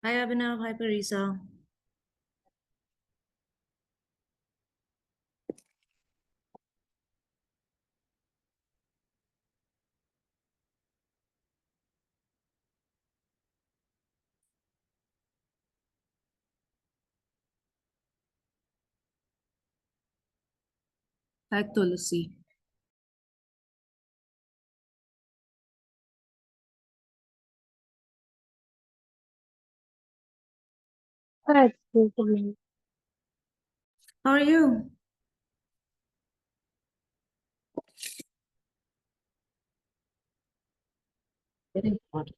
Hi Abhinav, hi Parisa. Hi Tulsi. That's good for me. How are you? Very hot.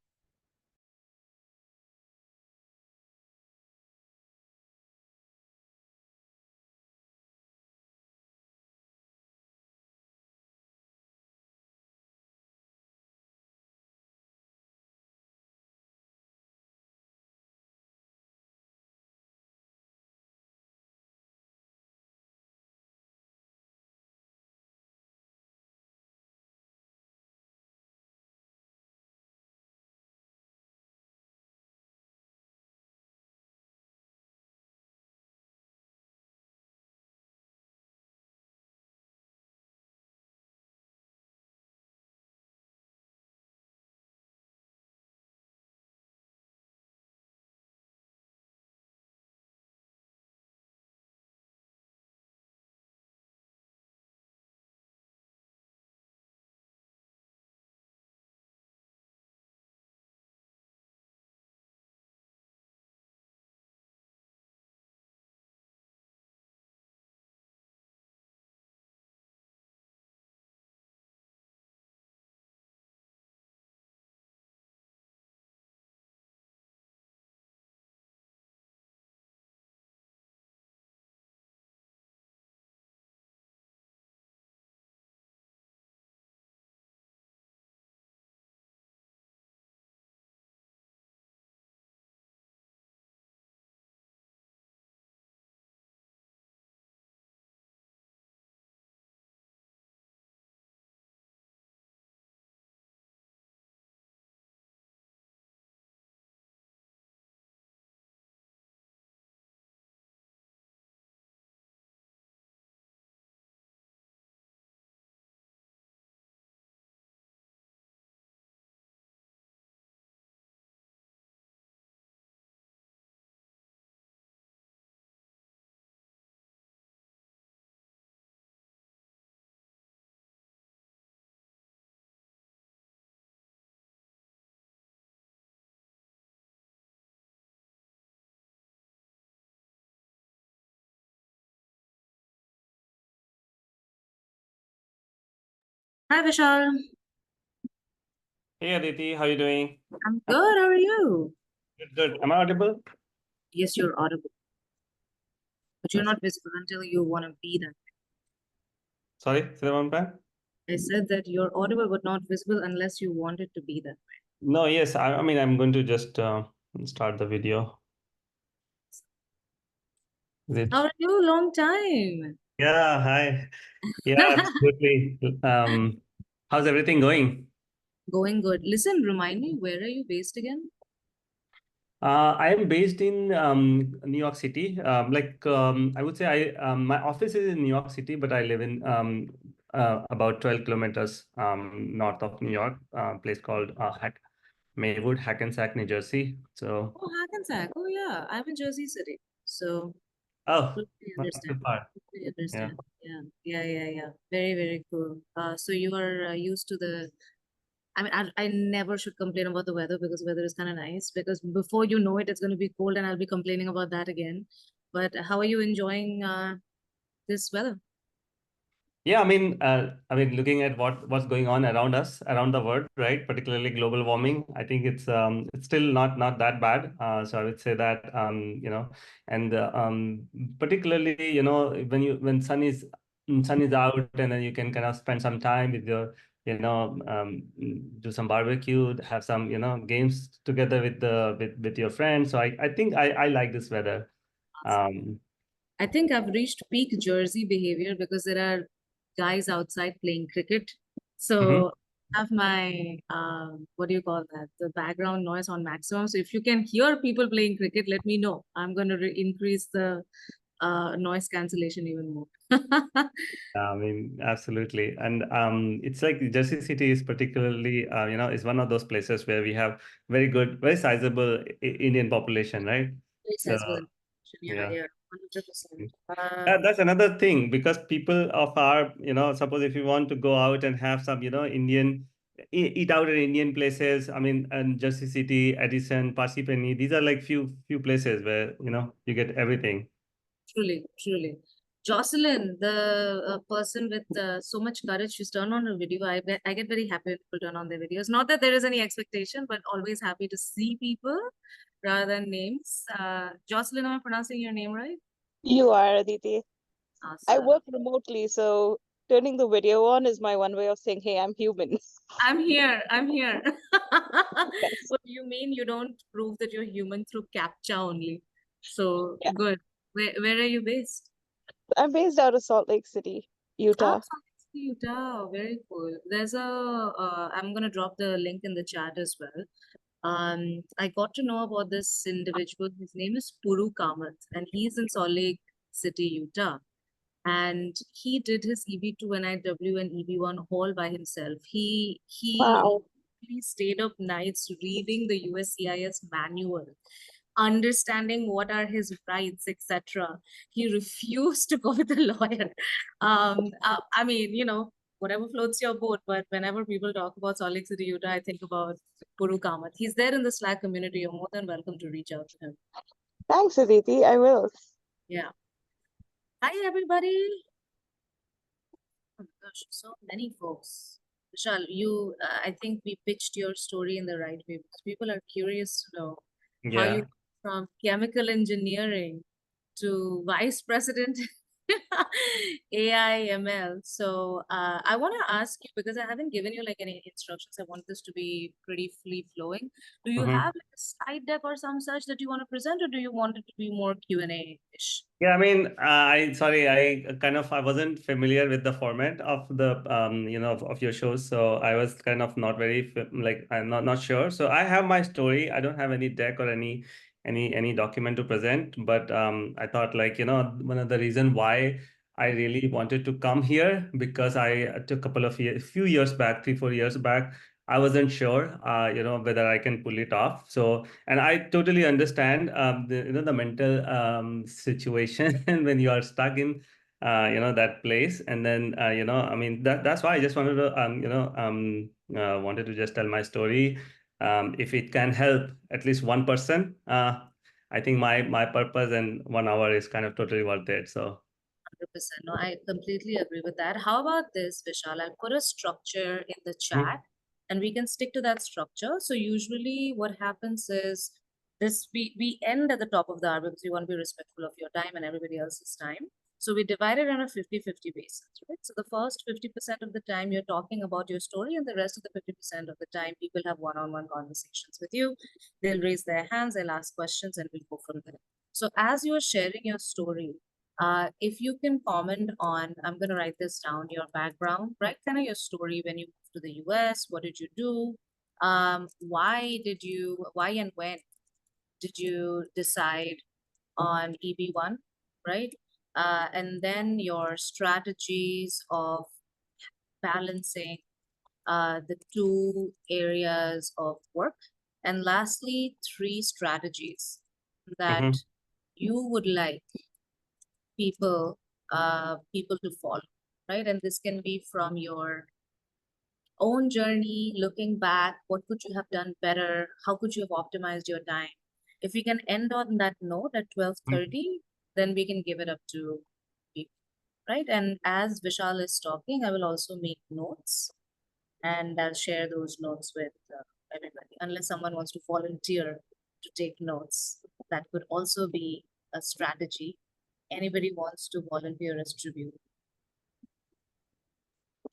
Hi Vishal. Hey Aditi, how you doing? I'm good. How are you? Good, good. Am I audible? Yes, you're audible, but you're Yes. not visible until you want to be that. Sorry, say that one time. I said that you're audible but not visible unless you want it to be that. No, yes. I mean, I'm going to just start the video. Is How it? are you? Long time. Yeah, hi. Yeah, absolutely. How's everything going? Going good. Listen, remind me, where are you based again? I am based in New York City. I would say my office is in New York City, but I live in about 12 kilometers north of New York, a place called Maywood, Hackensack, New Jersey. So, Oh, Hackensack. Oh yeah, I'm in Jersey City. So oh, totally not too understand. far. Totally Yeah. understand. Yeah, yeah, yeah, yeah. Very, very cool. So you are used to the. I mean, I never should complain about the weather because weather is kind of nice. Because before you know it, it's going to be cold, and I'll be complaining about that again. But how are you enjoying this weather? Yeah, looking at what's going on around us, around the world, right? Particularly global warming. I think it's still not that bad. So I would say that and particularly when sun is out, and then you can kind of spend some time with your do some barbecue, have some games together with with your friends. So I think I like this weather. Um, I think I've reached peak Jersey behavior because there are guys outside playing cricket. mhm. So have my what do you call that? The background noise on maximum. So if you can hear people playing cricket, let me know. I'm going to increase the noise cancellation even more. I mean, absolutely. And it's like Jersey City is particularly, is one of those places where we have very good, very sizable Indian population, right? Very So, sizable information. Yeah, yeah. yeah, 100%. That's another thing because people of our, suppose if you want to go out and have some, Indian, eat out in Indian places. I mean, and Jersey City, Edison, Parsippany, these are like few places where, you get everything. Truly, truly. Jocelyn, the person with so much courage, she's turned on her video. I get very happy when people turn on their videos. Not that there is any expectation, but always happy to see people rather than names. Jocelyn, am I pronouncing your name right? You are, Aditi. I Awesome. work remotely, so turning the video on is my one way of saying, hey, I'm human. I'm here. I'm here. Yes. What do you mean you don't prove that you're human through CAPTCHA only? So Yeah. good. Where are you based? I'm based out of Salt Lake City, Oh, Utah. Salt Lake City, Utah. Very cool. I'm gonna drop the link in the chat as well. I got to know about this individual. His name is Puru Kamath, and he's in Salt Lake City, Utah. And he did his EB2 NIW and EB1 all by himself. He Wow. stayed up nights reading the USCIS manual, understanding what are his rights, etc. He refused to go with a lawyer. I mean, whatever floats your boat, but whenever people talk about Salt Lake City, Utah, I think about Puru Kamath. He's there in the Slack community. You're more than welcome to reach out to him. Thanks, Aditi. I will. Yeah. Hi, everybody. Oh my gosh, so many folks. Vishal, I think we pitched your story in the right way because people are curious to know how you Yeah. went from chemical engineering to vice president AI ML. So I want to ask you because I haven't given you like any instructions. I want this to be pretty free flowing. Do you Mhm. have like a slide deck or some such that you want to present, or do you want it to be more Q&A-ish? Yeah, I mean, I wasn't familiar with the format of the, of your shows. So I was kind of not very, I'm not sure. So I have my story. I don't have any deck or any document to present, but I thought like, one of the reason why I really wanted to come here because I took a couple of years, few years back, 3, 4 years back, I wasn't sure, whether I can pull it off. So and I totally understand the mental situation when you are stuck in that place. And then I mean that's why I just wanted to wanted to just tell my story. If it can help at least one person, I think my purpose and 1 hour is kind of totally worth it. So 100%. No, I completely agree with that. How about this, Vishal? I'll put a structure in the chat and we can stick to that structure. So usually what happens is we end at the top of the hour because we want to be respectful of your time and everybody else's time. So we divide it on a 50-50 basis, right? So the first 50% of the time you're talking about your story, and the rest of the 50% of the time people have one-on-one conversations with you. They'll raise their hands, they'll ask questions, and we'll go from there. So as you're sharing your story, if you can comment on, I'm going to write this down, your background, right? Kind of your story when you moved to the US, what did you do? Why and when did you decide on EB1, right? And then your strategies of balancing the two areas of work. And lastly, 3 strategies that mhm. you would like people to follow, right? And this can be from your own journey, looking back, what could you have done better? How could you have optimized your time? If we can end on that note at 12:30, then we can give it up to people, right? And as Vishal is talking, I will also make notes and I'll share those notes with everybody, unless someone wants to volunteer to take notes. That could also be a strategy. Anybody wants to volunteer as tribute?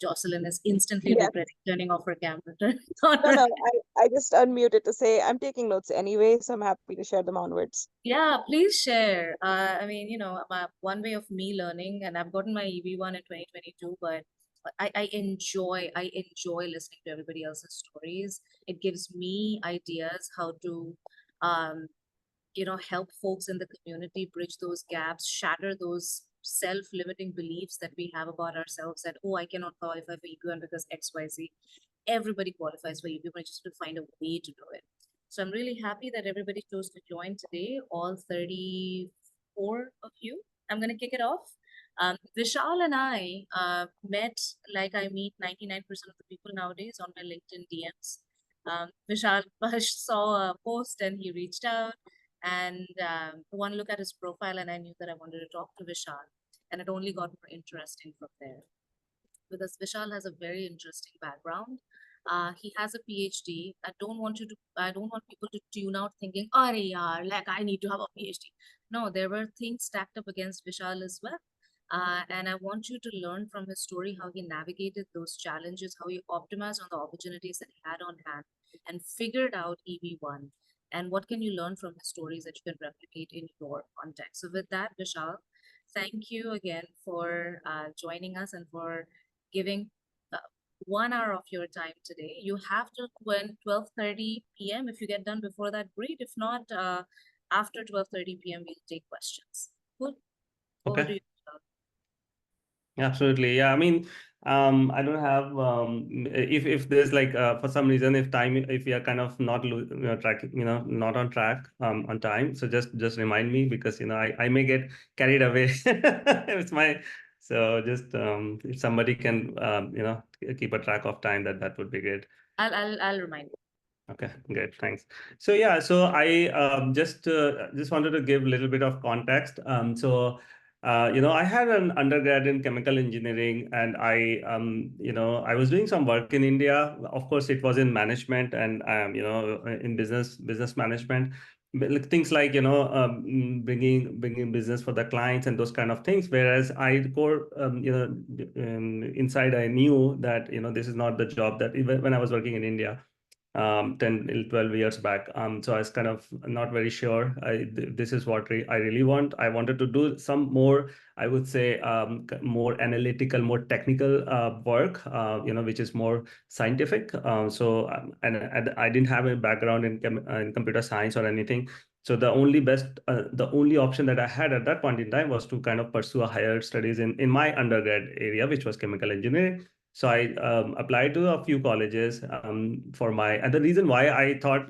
Jocelyn is instantly Yes. regretting turning off her camera. Turn on No, her- no, I just unmuted to say I'm taking notes anyway, so I'm happy to share them onwards. Yeah, please share. I mean, one way of me learning, and I've gotten my EB1 in 2022, but I enjoy listening to everybody else's stories. It gives me ideas how to help folks in the community bridge those gaps, shatter those self-limiting beliefs that we have about ourselves, that, oh, I cannot qualify for EB1 because XYZ. Everybody qualifies for EB1, just to find a way to do it. So I'm really happy that everybody chose to join today, all 34 of you. I'm going to kick it off. Vishal and I met like I meet 99% of the people nowadays on my LinkedIn DMs. Vishal saw a post and he reached out, and one look at his profile and I knew that I wanted to talk to Vishal, and it only got more interesting from there because Vishal has a very interesting background. He has a PhD. I don't want people to tune out thinking, oh, yaar, like I need to have a PhD. No, there were things stacked up against Vishal as well. And I want you to learn from his story how he navigated those challenges, how he optimized on the opportunities that he had on hand and figured out EB1. And what can you learn from his stories that you can replicate in your context? So with that, Vishal, thank you again for joining us and for giving 1 hour of your time today. You have to when 12:30 p.m. If you get done before that, great. If not, after 12:30 p.m., we'll take questions. Cool. Over to Okay. you. Absolutely. Yeah. I mean, I don't have if there's like for some reason if we are kind of not track not on track on time, so just remind me, because I may get carried away with my, so just if somebody can keep a track of time, that would be great. I'll remind you. Okay, great. Thanks. So yeah, so I just wanted to give a little bit of context. I had an undergrad in chemical engineering, and I was doing some work in India. Of course, it was in management and in business management. Like things like bringing business for the clients and those kind of things. Whereas inside I knew that this is not the job that even when I was working in India 10 12 years back. So I was kind of not very sure this is what I really want. I wanted to do some more, I would say, more analytical, more technical work, which is more scientific. And I didn't have a background in computer science or anything. So the only option that I had at that point in time was to kind of pursue a higher studies in my undergrad area, which was chemical engineering. So I applied to a few colleges and the reason why I thought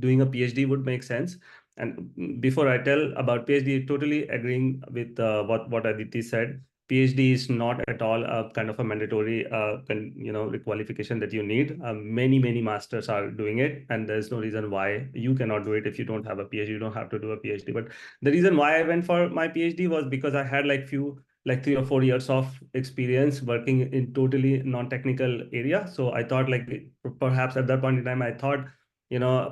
doing a PhD would make sense. And before I tell about PhD, totally agreeing with what Aditi said. PhD is not at all a kind of a mandatory qualification that you need. Many masters are doing it, and there's no reason why you cannot do it if you don't have a PhD. You don't have to do a PhD. But the reason why I went for my PhD was because I had like 3 or 4 years of experience working in totally non-technical area. So I thought like perhaps at that point in time, I thought,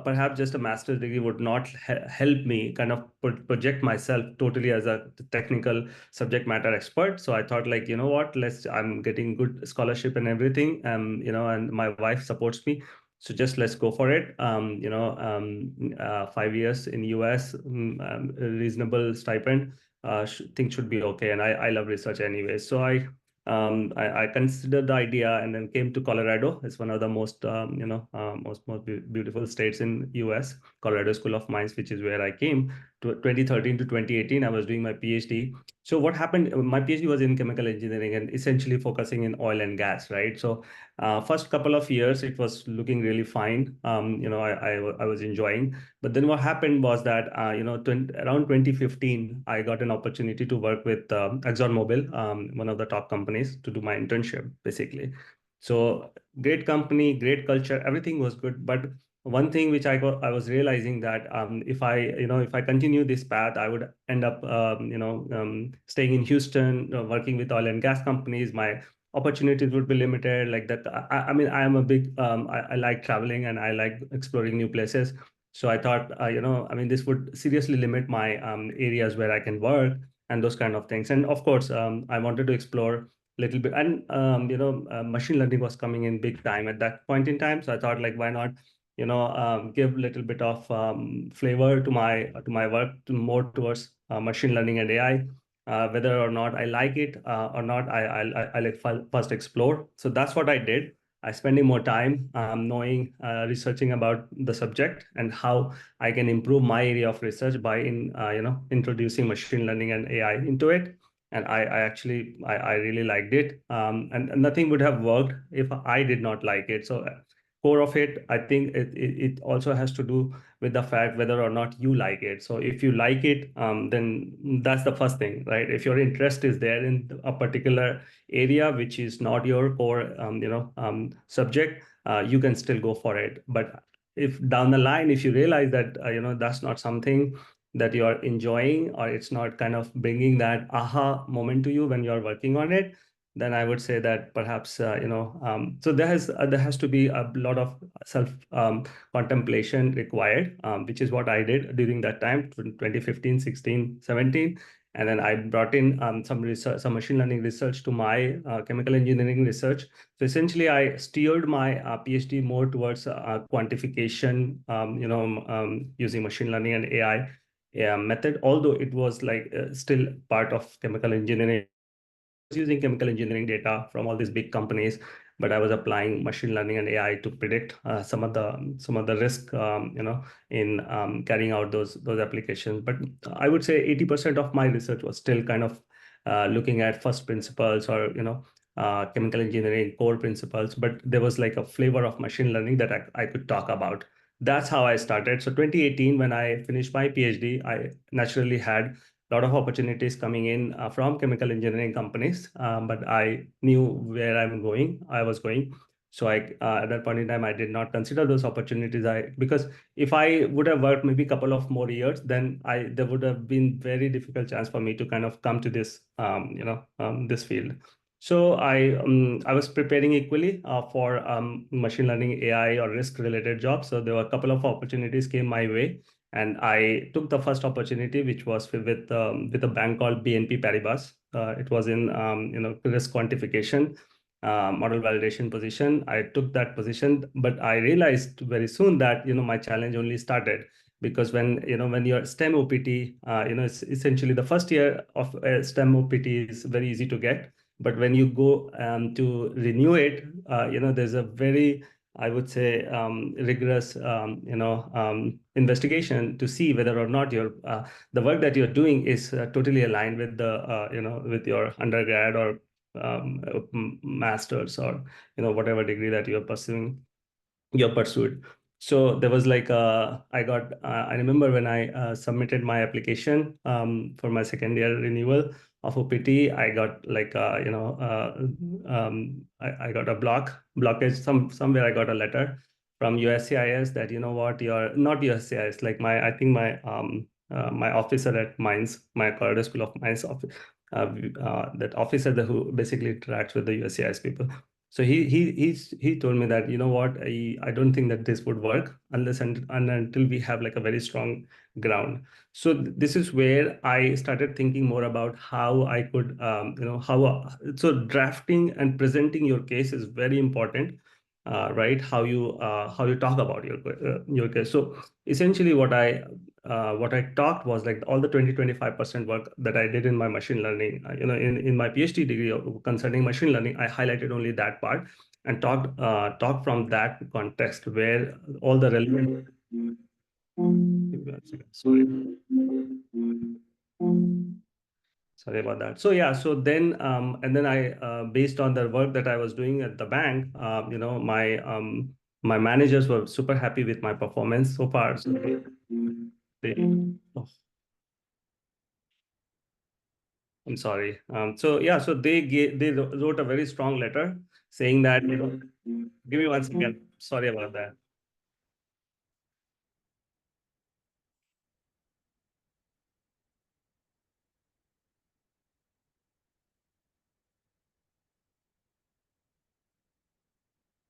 perhaps just a master's degree would not help me kind of project myself totally as a technical subject matter expert. So I thought like, what, I'm getting good scholarship and everything, and my wife supports me. So just let's go for it. 5 years in US, reasonable stipend, things should be okay. And I love research anyway. So I considered the idea and then came to Colorado. It's one of the most beautiful states in US, Colorado School of Mines, which is where I came to 2013 to 2018. I was doing my PhD. So what happened, my PhD was in chemical engineering and essentially focusing in oil and gas, right? So first couple of years, it was looking really fine. I was enjoying. But then what happened was that, around 2015, I got an opportunity to work with ExxonMobil, one of the top companies, to do my internship, basically. So great company, great culture, everything was good. But one thing which I was realizing that if I continue this path, I would end up, staying in Houston, working with oil and gas companies. My opportunities would be limited like that. I mean, I am a big, I like traveling and I like exploring new places. So I thought, I mean, this would seriously limit my areas where I can work and those kind of things. And of course, I wanted to explore a little bit. And, machine learning was coming in big time at that point in time. So I thought, like, why not, give a little bit of flavor to my work, to more towards machine learning and AI. whether or not I like it or not, I like first explore. So that's what I did. I spending more time knowing, researching about the subject and how I can improve my area of research by introducing machine learning and AI into it. And I actually I really liked it. And nothing would have worked if I did not like it. So core of it, I think it also has to do with the fact whether or not you like it. So if you like it, then that's the first thing, right? If your interest is there in a particular area which is not your core subject, you can still go for it. But if down the line, if you realize that that's not something that you are enjoying, or it's not kind of bringing that aha moment to you when you're working on it, then I would say that perhaps so there has to be a lot of self contemplation required, which is what I did during that time, 2015, 16, 17. And then I brought in some research, some machine learning research to my chemical engineering research. So essentially, I steered my PhD more towards quantification, using machine learning and AI method, although it was like still part of chemical engineering, using chemical engineering data from all these big companies, but I was applying machine learning and AI to predict some of the risk, in carrying out those applications. But I would say 80% of my research was still kind of looking at first principles, or chemical engineering core principles. But there was like a flavor of machine learning that I could talk about. That's how I started. So 2018, when I finished my PhD, I naturally had lot of opportunities coming in from chemical engineering companies, but I knew where I was going. So at that point in time, I did not consider those opportunities. Because if I would have worked maybe a couple of more years, then there would have been very difficult chance for me to kind of come to this this field. So I was preparing equally for machine learning, AI, or risk related jobs. So there were a couple of opportunities came my way, and I took the first opportunity, which was with a bank called BNP Paribas. It was in risk quantification, model validation position. I took that position, but I realized very soon that my challenge only started, because when you're STEM OPT, it's essentially the first year of STEM OPT is very easy to get, but when you go to renew it, there's a very, I would say, rigorous, investigation to see whether or not the work that you're doing is totally aligned with with your undergrad or masters, or whatever degree that you're pursuing, your pursuit. So there was like I remember when I submitted my application for my second year renewal of OPT, I got like I got a blockage somewhere. I got a letter from USCIS that what, you're not USCIS, like I think my officer at Mines, my Colorado School of Mines office, that officer who basically interacts with the USCIS people. So he told me that what, I don't think that this would work unless and until we have like a very strong ground. So this is where I started thinking more about how I could so drafting and presenting your case is very important, right? How you talk about your case. So essentially what I talked was like all the 20-25% work that I did in my machine learning, in my PhD degree concerning machine learning, I highlighted only that part and talked from that context where all the relevant. Sorry. Sorry about that. So yeah, so then and then I based on the work that I was doing at the bank, my managers were super happy with my performance so far. So they oh, I'm sorry. So yeah, so they wrote a very strong letter saying that give me one second. Sorry about that.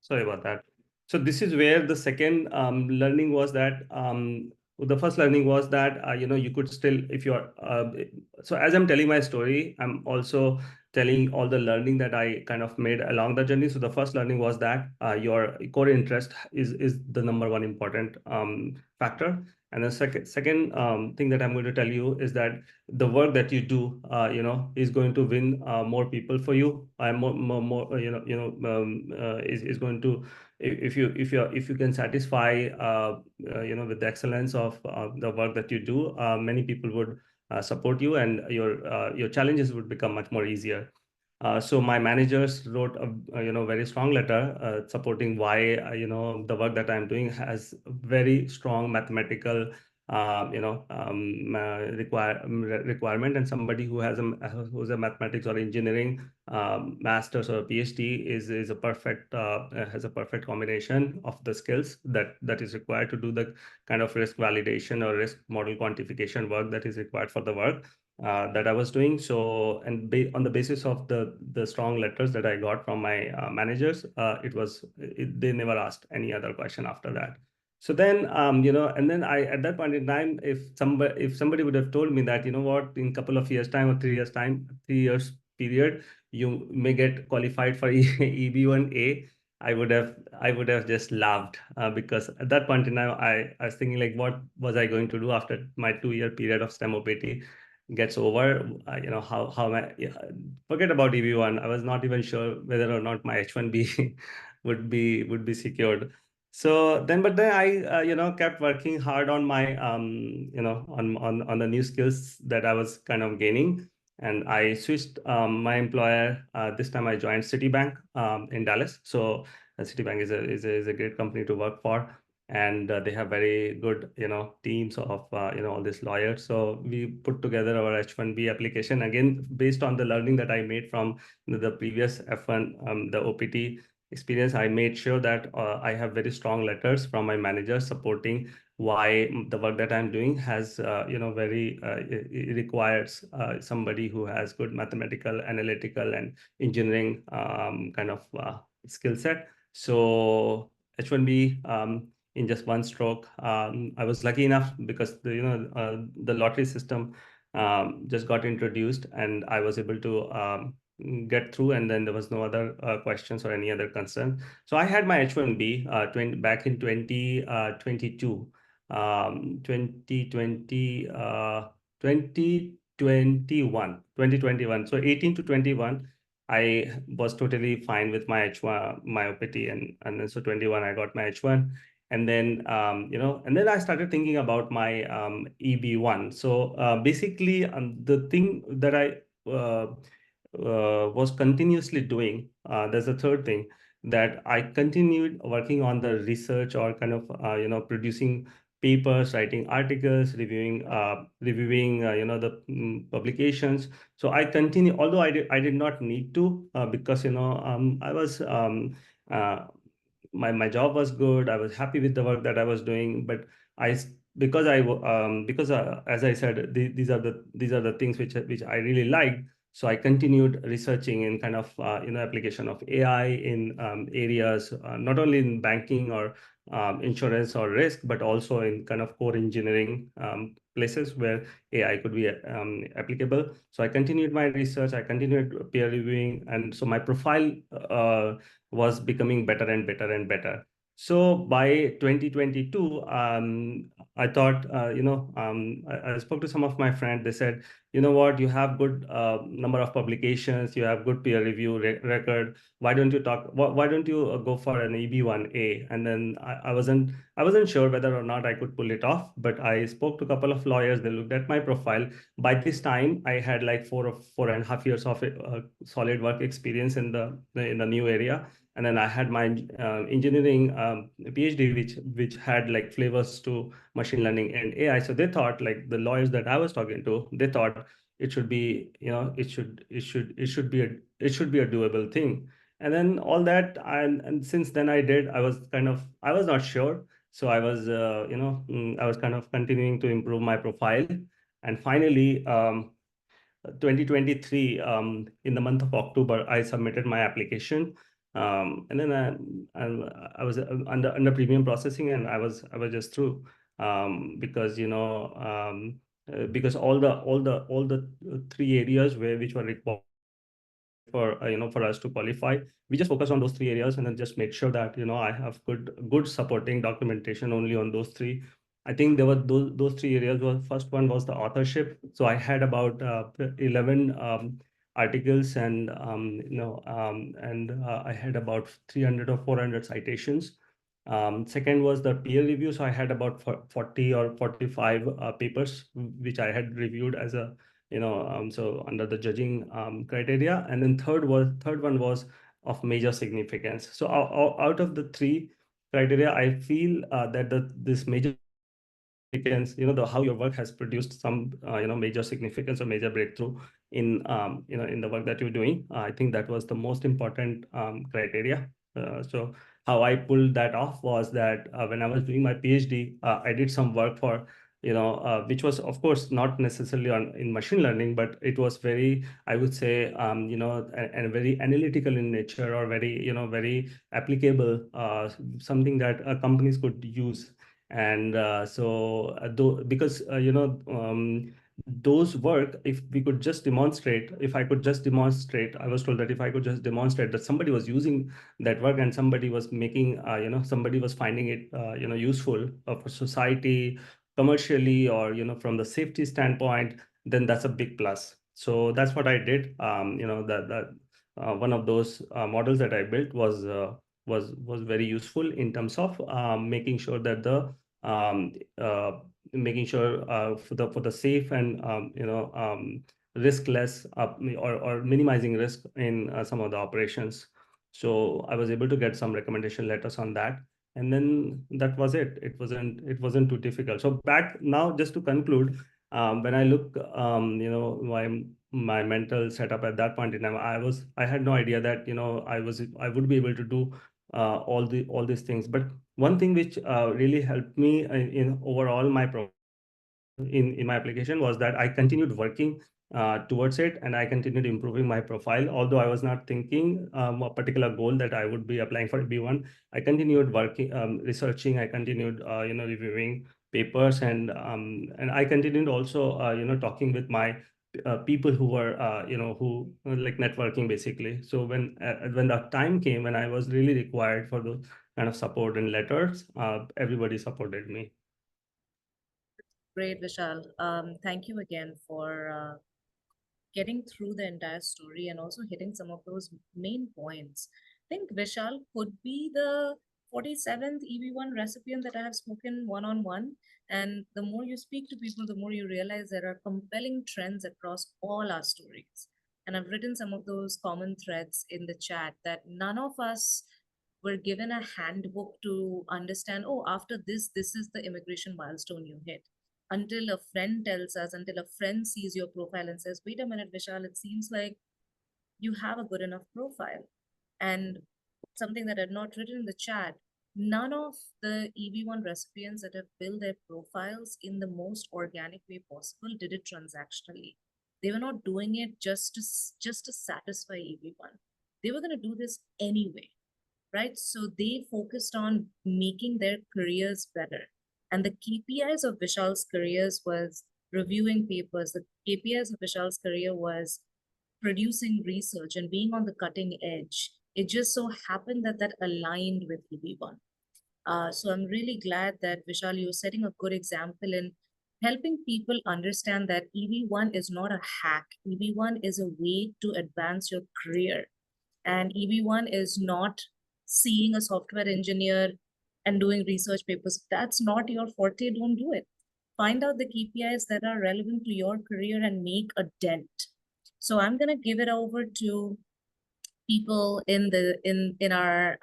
Sorry about that. So this is where the second learning was that the first learning was that you could still, if you're so as I'm telling my story, I'm also telling all the learning that I kind of made along the journey. So the first learning was that your core interest is the number one important factor. And the second thing that I'm going to tell you is that the work that you do, is going to win more people for you. More, is going to, if you can satisfy, with the excellence of the work that you do, many people would support you, and your challenges would become much more easier. So my managers wrote a very strong letter supporting why the work that I'm doing has very strong mathematical requirement, and somebody who's a mathematics or engineering master's or PhD is a perfect has a perfect combination of the skills that is required to do the kind of risk validation or risk model quantification work that is required for the work that I was doing. So, and on the basis of the strong letters that I got from my managers, they never asked any other question after that. So then, and then at that point in time, if somebody would have told me that, what, in couple of years time or 3 years time, 3 years period, you may get qualified for EB1A, I would have just laughed because at that point in time, I was thinking, like, what was I going to do after my 2 year period of STEM OPT gets over? How forget about EB1. I was not even sure whether or not my H1B would be secured. So then, but then I kept working hard on my on the new skills that I was kind of gaining, and I switched my employer. This time I joined Citibank in Dallas. So Citibank is a great company to work for, and they have very good teams of all these lawyers. So we put together our H1B application again based on the learning that I made from the previous F1 the OPT experience. I made sure that I have very strong letters from my manager supporting why the work that I'm doing has very it requires somebody who has good mathematical, analytical, and engineering kind of skill set. So H1B in just one stroke. I was lucky enough because the lottery system just got introduced, and I was able to get through, and then there was no other questions or any other concern. So I had my H1B back in 2022, 2020, 2021. So 18 to 21. I was totally fine with my H1, my OPT, and then so 21 I got my H1, and then and then I started thinking about my EB1. So basically, the thing that I was continuously doing. There's a third thing that I continued working on the research or kind of producing papers, writing articles, reviewing the publications. So I continue, although I did not need to because I was uh, my job was good. I was happy with the work that I was doing, but because as I said, these are the things which I really liked. So I continued researching in kind of application of AI in areas not only in banking or insurance or risk, but also in kind of core engineering places where AI could be applicable. So I continued my research, I continued peer reviewing, and so my profile was becoming better and better and better. So by 2022, I thought, I spoke to some of my friends. They said, you know what, you have good number of publications, you have good peer review record. Why don't you why don't you go for an EB1A? And then I wasn't sure whether or not I could pull it off, but I spoke to a couple of lawyers. They looked at my profile. By this time, I had like 4.5 years of solid work experience in the new area. And then I had my engineering PhD, which had like flavors to machine learning and AI. So they thought, like, the lawyers that I was talking to, they thought it should be, it should be a doable thing. And then all that, and since then I was not sure. So I was kind of continuing to improve my profile. And finally, 2023, in the month of October, I submitted my application. And then I was under premium processing, and I was just through because all the 3 areas which were required for us to qualify. We just focus on those 3 areas and then just make sure that I have good supporting documentation only on those three. I think there were those three areas. First one was the authorship. So I had about 11 articles, and I had about 300 or 400 citations. Second was the peer review. So I had about 40 or 45 papers which I had reviewed as a so under the judging criteria. And then third one was of major significance. So out of the three criteria, I feel that this major significance, the how your work has produced some major significance or major breakthrough in in the work that you're doing. I think that was the most important criteria. So how I pulled that off was that when I was doing my PhD, I did some work for which was of course not necessarily in machine learning, but it was very, I would say, and very analytical in nature, or very very applicable, something that companies could use. And because those work, if we could just demonstrate, if I could just demonstrate, I was told that if I could just demonstrate that somebody was using that work and somebody was making somebody was finding it useful for society, commercially, or from the safety standpoint, then that's a big plus. So that's what I did. That one of those models that I built was very useful in terms of making sure that the making sure for the safe and riskless, or minimizing risk in some of the operations. So I was able to get some recommendation letters on that, and then that was it. It wasn't too difficult. So back now, just to conclude, when I look my mental setup at that point in time, I had no idea that I would be able to do all these things. But one thing which really helped me in overall my in my application was that I continued working towards it, and I continued improving my profile. Although I was not thinking a particular goal that I would be applying for EB1, I continued working, researching. I continued, reviewing papers, and I continued also, talking with my people who were, who like networking basically. So when the time came when I was really required for the kind of support and letters, everybody supported me. Great, Vishal. Thank you again for getting through the entire story and also hitting some of those main points. I think Vishal could be the 47th EB1 recipient that I have spoken one-on-one. And the more you speak to people, the more you realize there are compelling trends across all our stories. And I've written some of those common threads in the chat that none of us were given a handbook to understand, oh, after this is the immigration milestone you hit. Until a friend tells us, until a friend sees your profile and says, wait a minute, Vishal, it seems like you have a good enough profile. And something that I've not written in the chat, none of the EB1 recipients that have built their profiles in the most organic way possible did it transactionally. They were not doing it just to satisfy EB1. They were going to do this anyway, right? So they focused on making their careers better. And the KPIs of Vishal's careers was reviewing papers. The KPIs of Vishal's career was producing research and being on the cutting edge. It just so happened that that aligned with EB1. So I'm really glad that Vishal, you're setting a good example in helping people understand that EB1 is not a hack. EB1 is a way to advance your career. And EB1 is not seeing a software engineer and doing research papers. If that's not your forte, don't do it. Find out the KPIs that are relevant to your career and make a dent. So I'm going to give it over to people in our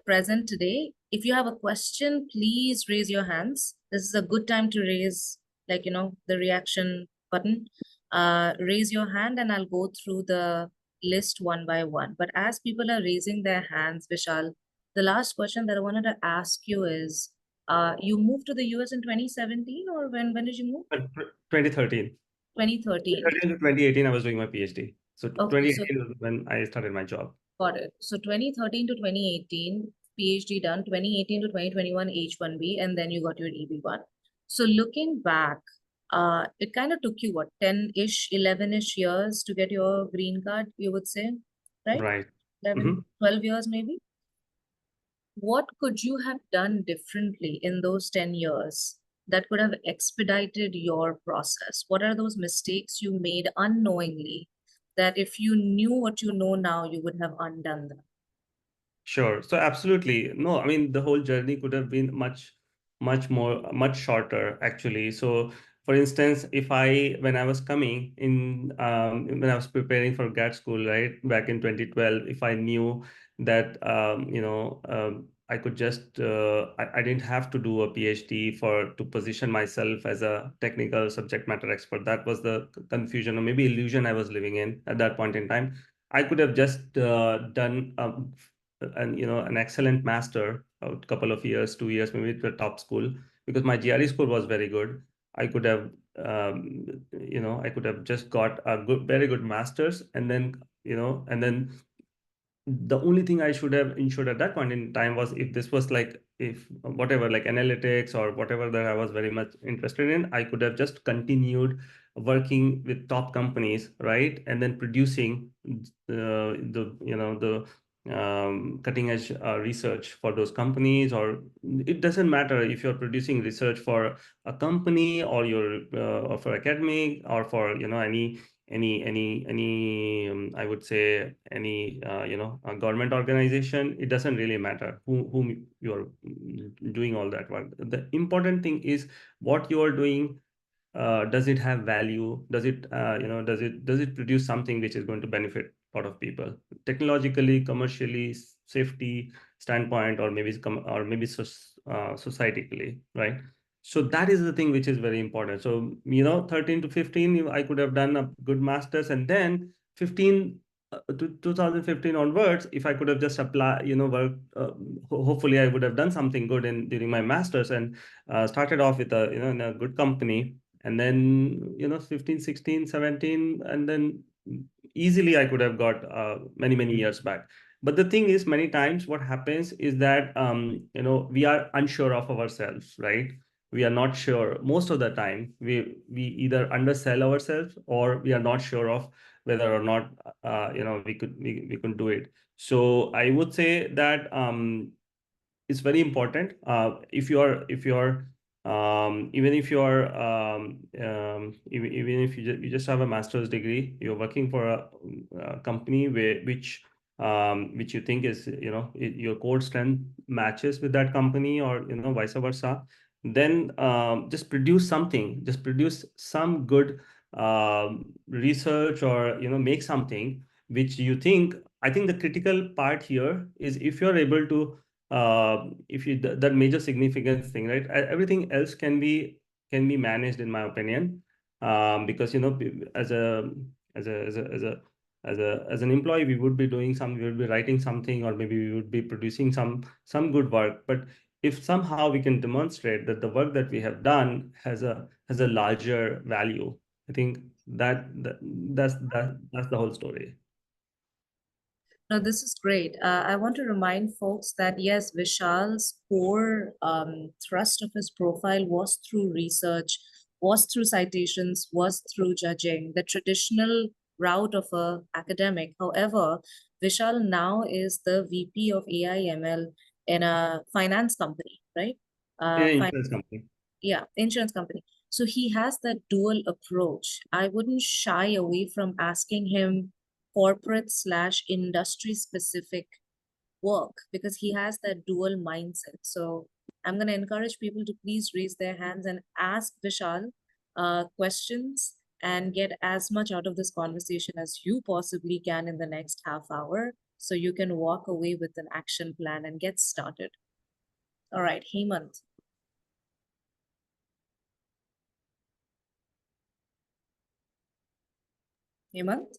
present today. If you have a question, please raise your hands. This is a good time to raise, like, the reaction button. Raise your hand and I'll go through the list one by one. But as people are raising their hands, Vishal, the last question that I wanted to ask you is, you moved to the US in 2017, or when did you move? 2013. 2013. 2013 to 2018, I was doing my PhD. So Okay, 2018 was when I started my job. got it. So 2013 to 2018, PhD done, 2018 to 2021, H1B, and then you got your EB1. So looking back, it kind of took you, what, 10-ish, 11-ish years to get your green card, you would say, right? Right. 11, 12 years maybe? what could you have done differently in those 10 years that could have expedited your process? What are those mistakes you made unknowingly that if you knew what you know now, you would have undone them? Sure. So absolutely. No, I mean, the whole journey could have been much shorter, actually. So for instance, when I was coming in, when I was preparing for grad school, right, back in 2012, if I knew that, I could just, I didn't have to do a PhD to position myself as a technical subject matter expert. That was the confusion or maybe illusion I was living in at that point in time. I could have just done an excellent master, a couple of years, 2 years, maybe at the top school, because my GRE score was very good. I could have, I could have just got a very good master's, and then, the only thing I should have ensured at that point in time was, if this was like, if whatever, like analytics or whatever that I was very much interested in, I could have just continued working with top companies, right? And then producing the cutting edge research for those companies. Or it doesn't matter if you're producing research for a company, or or for academic, or for any I would say any a government organization. It doesn't really matter whom you're doing all that work. The important thing is what you are doing. Does it have value? Does it produce something which is going to benefit a lot of people, technologically, commercially, safety standpoint, or maybe societally, right? So that is the thing which is very important. So 13 to 15, I could have done a good master's, and then 15 to 2015 onwards, if I could have just applied, work, hopefully I would have done something good in during my master's, and started off with in a good company. And then 15, 16, 17, and then easily I could have got many years back. But the thing is, many times what happens is that we are unsure of ourselves, right? We are not sure. Most of the time we either undersell ourselves, or we are not sure of whether or not we could do it. So I would say that it's very important. If you're even if you're even if you just have a master's degree, you're working for a company which you think is, your core strength matches with that company, or vice versa, then just produce some good research, or make something which you think. I think the critical part here is, if you're able to, if you that major significance thing, right? Everything else can be managed, in my opinion, because as an employee, we would be writing something, or maybe we would be producing some good work. But if somehow we can demonstrate that the work that we have done has a larger value, I think that's the whole story. No, this is great. I want to remind folks that yes, Vishal's core thrust of his profile was through research, was through citations, was through judging, the traditional route of a academic. However, Vishal now is the VP of AI ML in a finance company, right? In Uh, an fin insurance company. yeah, insurance company. So he has that dual approach. I wouldn't shy away from asking him corporate/industry specific work, because he has that dual mindset. So I'm going to encourage people to please raise their hands and ask Vishal questions, and get as much out of this conversation as you possibly can in the next half hour, so you can walk away with an action plan and get started. All right, Hemant. Hemant?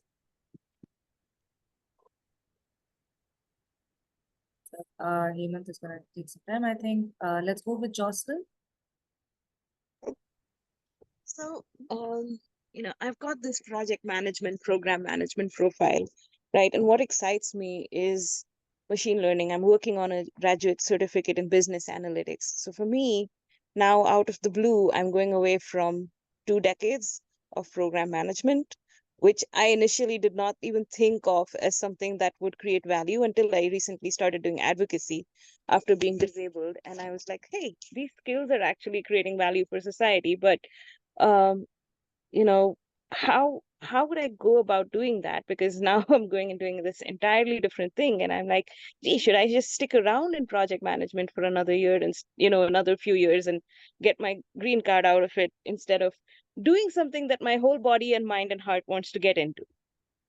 Hemant is going to take some time, I think. Let's go with Jocelyn. So, I've got this project management, program management profile, right? And what excites me is machine learning. I'm working on a graduate certificate in business analytics. So for me, now out of the blue, I'm going away from 2 decades of program management which I initially did not even think of as something that would create value until I recently started doing advocacy after being disabled. And I was like, hey, these skills are actually creating value for society. But um, you know, how would I go about doing that? Because now I'm going and doing this entirely different thing, and I'm like, gee, should I just stick around in project management for another year and another few years and get my green card out of it instead of doing something that my whole body and mind and heart wants to get into?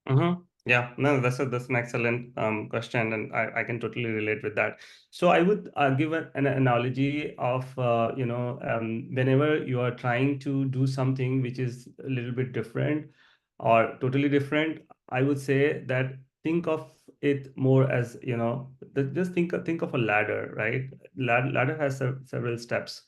Mm-hmm. Yeah, no, that's an excellent question, and I can totally relate with that. So I would give an analogy of whenever you are trying to do something which is a little bit different or totally different, I would say that think of it more as just think of a ladder, right? Ladder has several steps.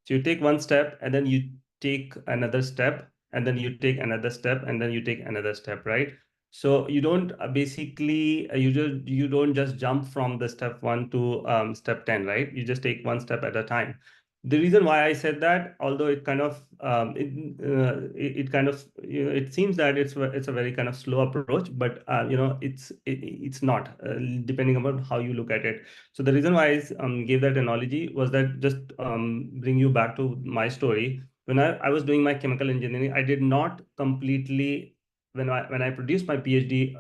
So you take one step, and then you take another step, and then you take another step, and then you take another step, right? So you don't basically you don't just jump from the step 1 to step 10, right? You just take one step at a time. The reason why I said that, although it kind of it kind of it seems that it's a very kind of slow approach, but it's not, depending upon how you look at it. So the reason why I gave that analogy was that just bring you back to my story. When I was doing my chemical engineering, I did not completely, when I produced my PhD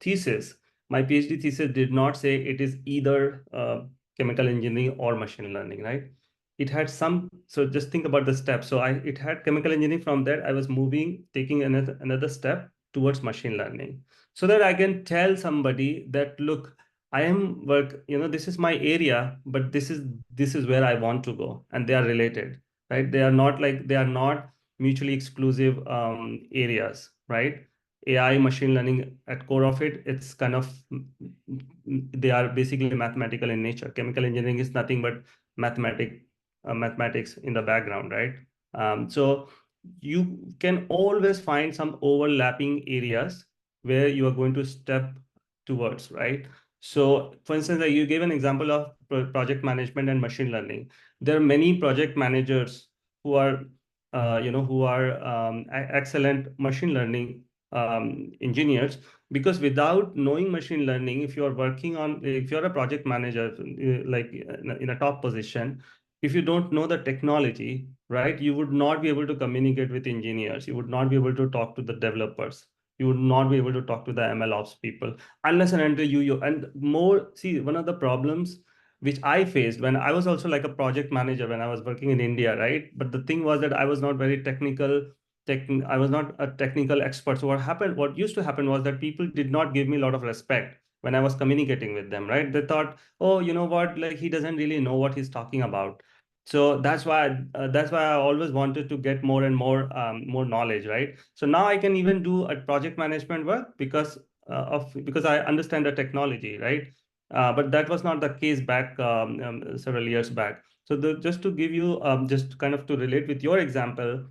thesis, my PhD thesis did not say it is either chemical engineering or machine learning, right? It had some. So just think about the steps. So it had chemical engineering. From there, I was taking another step towards machine learning, so that I can tell somebody that, look, I am work. This is my area, but this is where I want to go, and they are related, right? They are not mutually exclusive areas, right? AI, machine learning, at core of it, it's kind of they are basically mathematical in nature. Chemical engineering is nothing but mathematics in the background, right? So you can always find some overlapping areas where you are going to step towards, right? So, for instance, you gave an example of project management and machine learning. There are many project managers who are excellent machine learning engineers, because without knowing machine learning, if you're a project manager, like in a top position, if you don't know the technology, right, you would not be able to communicate with engineers, you would not be able to talk to the developers, you would not be able to talk to the ML ops people, unless and until you and more. See, one of the problems which I faced when I was also like a project manager when I was working in India, right? But the thing was that I was not very technical. I was not a technical expert. So what used to happen was that people did not give me a lot of respect when I was communicating with them, right? They thought, oh, you know what, like he doesn't really know what he's talking about. So that's why I always wanted to get more and more knowledge, right? So now I can even do a project management work because I understand the technology, right? But that was not the case back several years back. So just to give you just kind of to relate with your example,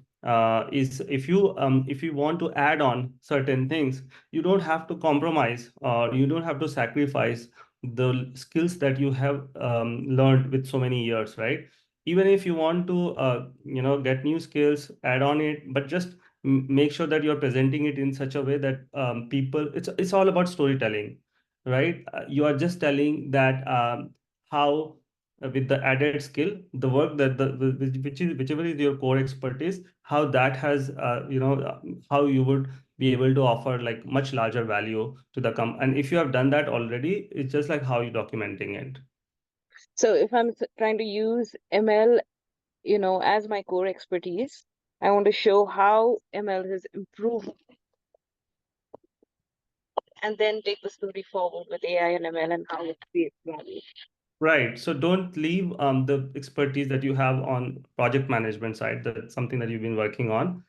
is if you want to add on certain things, you don't have to compromise, or you don't have to sacrifice the skills that you have learned with so many years, right? Even if you want to get new skills, add on it, but just make sure that you're presenting it in such a way that people, it's all about storytelling, right? You are just telling that how with the added skill, the work that whichever is your core expertise, how that has how you would be able to offer like much larger value to the and if you have done that already, it's just like how you're documenting it. So if I'm trying to use ML, as my core expertise, I want to show how ML has improved and then take the story forward with AI and ML and how it creates value. Right. So don't leave the expertise that you have on project management side. That's something that you've been working on.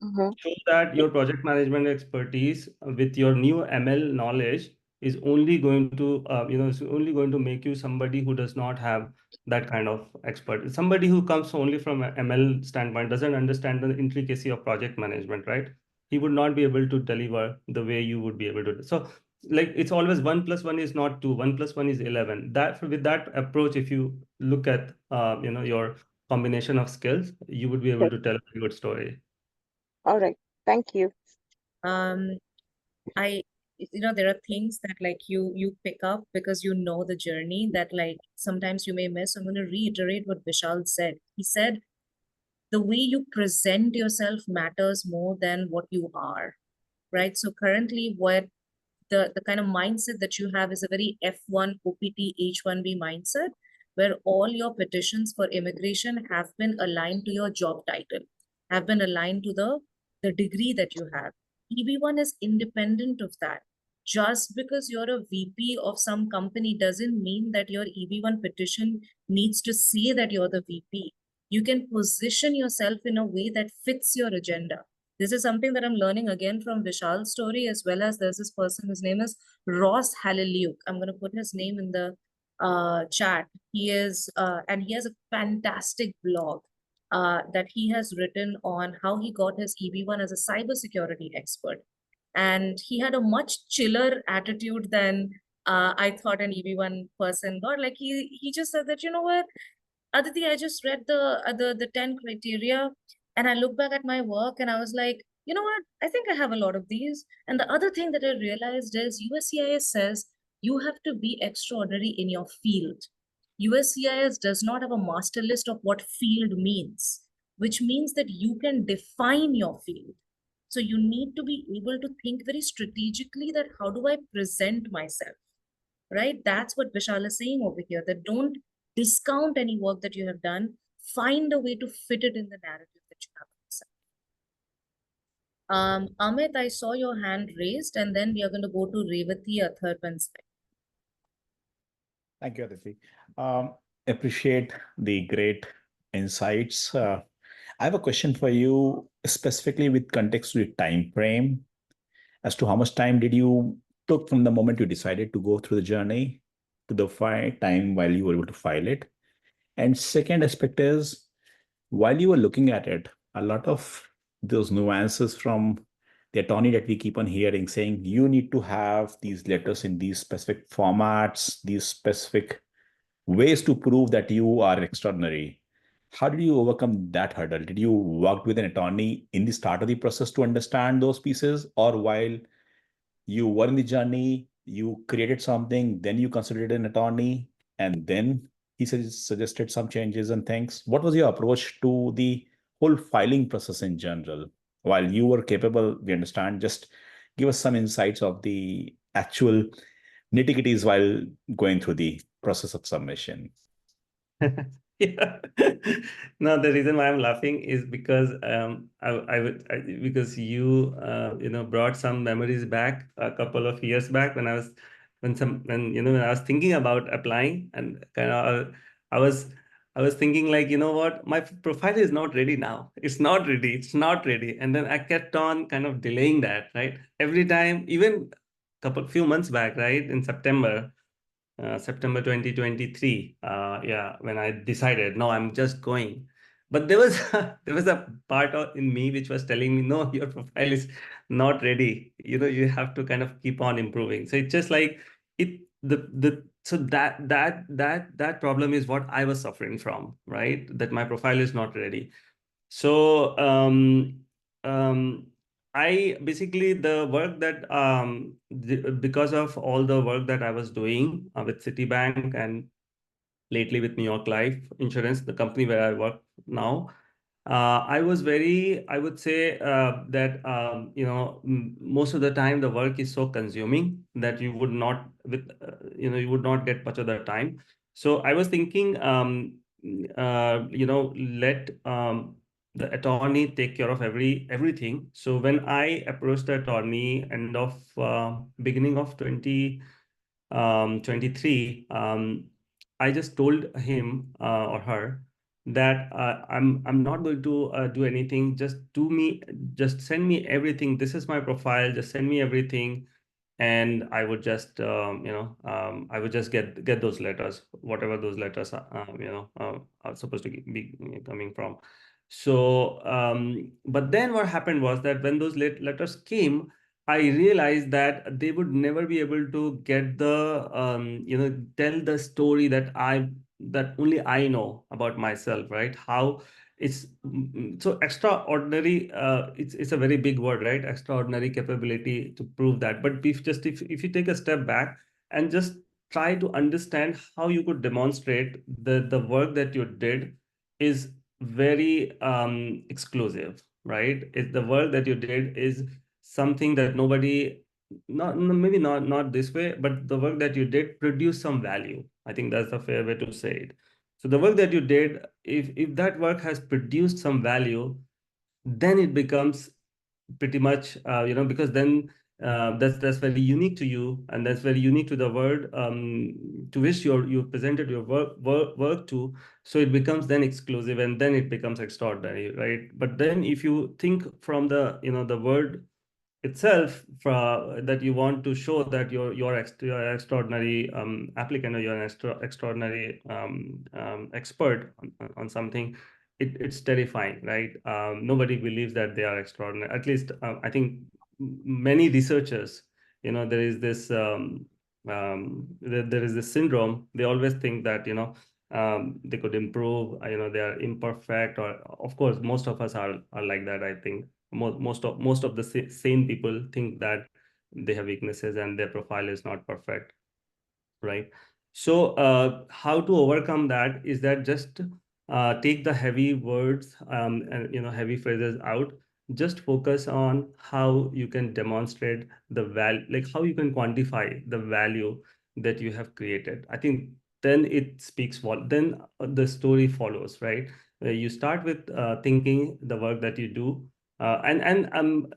Mm-hmm. Show that your project management expertise with your new ML knowledge is only going to is only going to make you somebody who does not have that kind of expert. Somebody who comes only from a ML standpoint doesn't understand the intricacy of project management, right? He would not be able to deliver the way you would be able to. So like it's always 1 plus 1 is not 2, 1 plus 1 is 11. That with that approach, if you look at your combination of skills, you would be able Okay. to tell a good story. All right. Thank you. I, there are things that like you pick up because you know the journey that like sometimes you may miss. I'm going to reiterate what Vishal said. He said, the way you present yourself matters more than what you are, right? So currently what the kind of mindset that you have is a very F1 OPT H1B mindset, where all your petitions for immigration have been aligned to your job title, have been aligned to the degree that you have. EB1 is independent of that. Just because you're a VP of some company doesn't mean that your EB1 petition needs to say that you're the VP. You can position yourself in a way that fits your agenda. This is something that I'm learning again from Vishal's story, as well as there's this person, his name is Ross Haliliuk. I'm going to put his name in the chat. He is, and he has a fantastic blog that he has written on how he got his EB1 as a cybersecurity expert. And he had a much chiller attitude than I thought an EB1 person got. Like he just said that, you know what, Aditi, I just read the 10 criteria and I look back at my work and I was like, you know what? I think I have a lot of these. And the other thing that I realized is USCIS says you have to be extraordinary in your field. USCIS does not have a master list of what field means, which means that you can define your field. So you need to be able to think very strategically that how do I present myself? Right? That's what Vishal is saying over here, that don't discount any work that you have done. Find a way to fit it in the narrative that you have. Amit, I saw your hand raised, and then we are going to go to Revati Atharvan's. Thank you, Aditi. Appreciate the great insights. I have a question for you, specifically with context to the time frame, as to how much time did you took from the moment you decided to go through the journey to the time while you were able to file it. And second aspect is, while you were looking at it, a lot of those nuances from the attorney that we keep on hearing saying you need to have these letters in these specific formats, these specific ways to prove that you are extraordinary. How did you overcome that hurdle? Did you work with an attorney in the start of the process to understand those pieces, or while you were in the journey, you created something, then you considered an attorney, and then he suggested some changes and things? What was your approach to the whole filing process in general? While you were capable, we understand, just give us some insights of the actual nitty-gritties while going through the process of submission. Yeah. No, the reason why I'm laughing is because because you brought some memories back a couple of years back when when I was thinking about applying, and kind of I was thinking like, you know what, my profile is not ready now. It's not ready. It's not ready. And then I kept on kind of delaying that, right? Every time, even few months back, right, in September 2023, yeah, when I decided, no, I'm just going. But there was there was a part in me which was telling me, no, your profile is not ready. You have to kind of keep on improving. So it's just like it the so that problem is what I was suffering from, right? That my profile is not ready. So um, I basically, the work that because of all the work that I was doing with Citibank and lately with New York Life Insurance, the company where I work now, I was very, I would say that most of the time the work is so consuming that you would not you would not get much of the time. So I was thinking, let the attorney take care of everything. So when I approached the attorney end of beginning of 23, I just told him or her that I'm not going to do anything. Just send me everything. This is my profile. Just send me everything, and I would just I would just get those letters, whatever those letters are supposed to be coming from. So but then what happened was that when those letters came, I realized that they would never be able to get the tell the story that only I know about myself, right? How it's so extraordinary. It's a very big word, right? Extraordinary capability to prove that. But if you take a step back and just try to understand how you could demonstrate the work that you did is very exclusive, right? The work that you did is something that nobody, not maybe not this way, but the work that you did produced some value. I think that's a fair way to say it. So the work that you did, if that work has produced some value, then it becomes pretty much because then that's very unique to you, and that's very unique to the world to which you presented your work to. So it becomes then exclusive, and then it becomes extraordinary, right? But then if you think from the word itself, that you want to show that you're an extraordinary applicant, or you're an extraordinary expert on something, it's terrifying, right? Nobody believes that they are extraordinary. At least I think many researchers, there is this there is this syndrome. They always think that they could improve, they are imperfect, or of course most of us are like that. I think most of the sane people think that they have weaknesses and their profile is not perfect, right? So how to overcome that is that just take the heavy words and heavy phrases out. Just focus on how you can demonstrate the value, like how you can quantify the value that you have created. I think then it speaks then the story follows, right? You start with thinking the work that you do, and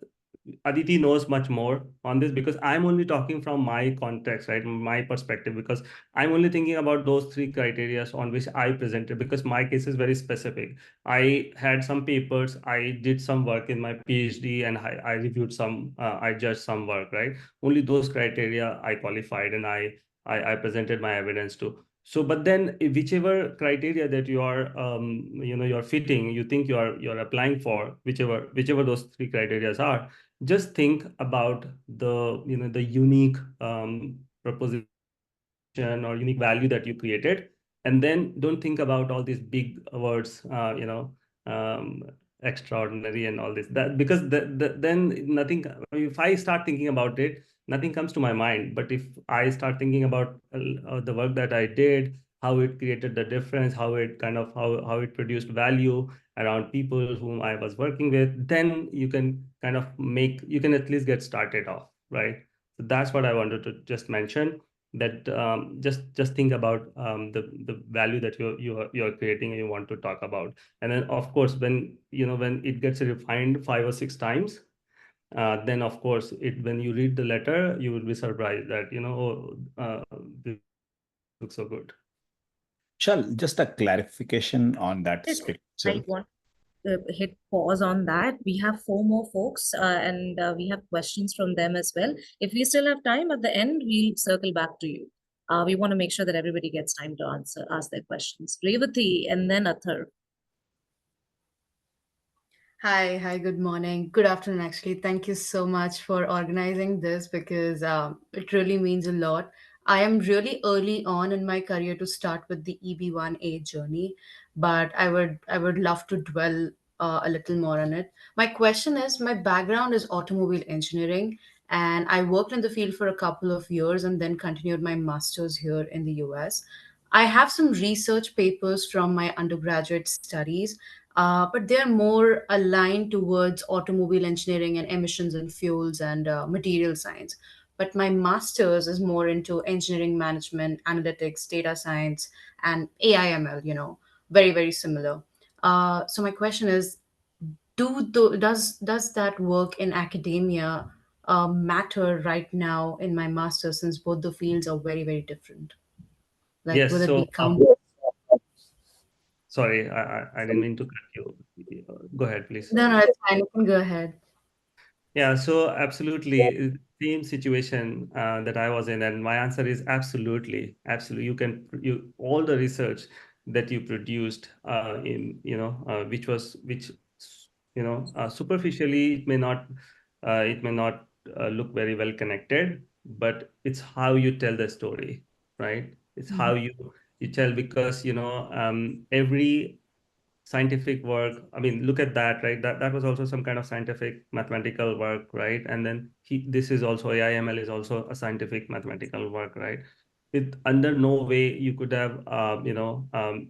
Aditi knows much more on this, because I'm only talking from my context, right? My perspective, because I'm only thinking about those three criteria on which I presented, because my case is very specific. I had some papers, I did some work in my PhD, and I reviewed I judged some work, right? Only those criteria I qualified, and I presented my evidence to. So, but then whichever criteria that you are, you're fitting, you think you're applying for, whichever those three criteria are, just think about the unique proposition or unique value that you created, and then don't think about all these big words, um, extraordinary and all this, that because then nothing. If I start thinking about it, nothing comes to my mind. But if I start thinking about the work that I did, how it created the difference, how it kind of how it produced value around people whom I was working with, then you can kind of you can at least get started off, right? So that's what I wanted to just mention, that just think about the value that you're creating and you want to talk about. And then of course, when it gets refined 5 or 6 times, then of course when you read the letter, you will be surprised that this looks so good. Shall, just a clarification on that Yes, aspect I itself. want to hit pause on that. We have four more folks, and we have questions from them as well. If we still have time at the end, we'll circle back to you. We want to make sure that everybody gets time to ask their questions. Revati and then Athar. Hi, good morning. Good afternoon, actually. Thank you so much for organizing this because it really means a lot. I am really early on in my career to start with the EB1A journey, but I would love to dwell a little more on it. My question is, my background is automobile engineering, and I worked in the field for a couple of years and then continued my master's here in the US. I have some research papers from my undergraduate studies, but they're more aligned towards automobile engineering and emissions and fuels and material science. But my master's is more into engineering management, analytics, data science, and AIML, very, very similar. So my question is, does that work in academia matter right now in my master's, since both the fields are very, very different? Like, will Yes. it be So counted? sorry, I didn't mean to cut you. Go ahead, please. No, it's fine. You can go ahead. Yeah, so absolutely, same situation that I was in, and my answer is absolutely, absolutely. You all the research that you produced in superficially it may not look very well connected, but it's how you tell the story, right? It's how Mhm. you tell, because every scientific work. I mean, look at that, right? That was also some kind of scientific mathematical work, right? And then this is also AI/ML is also a scientific mathematical work, right? With under no way you could have,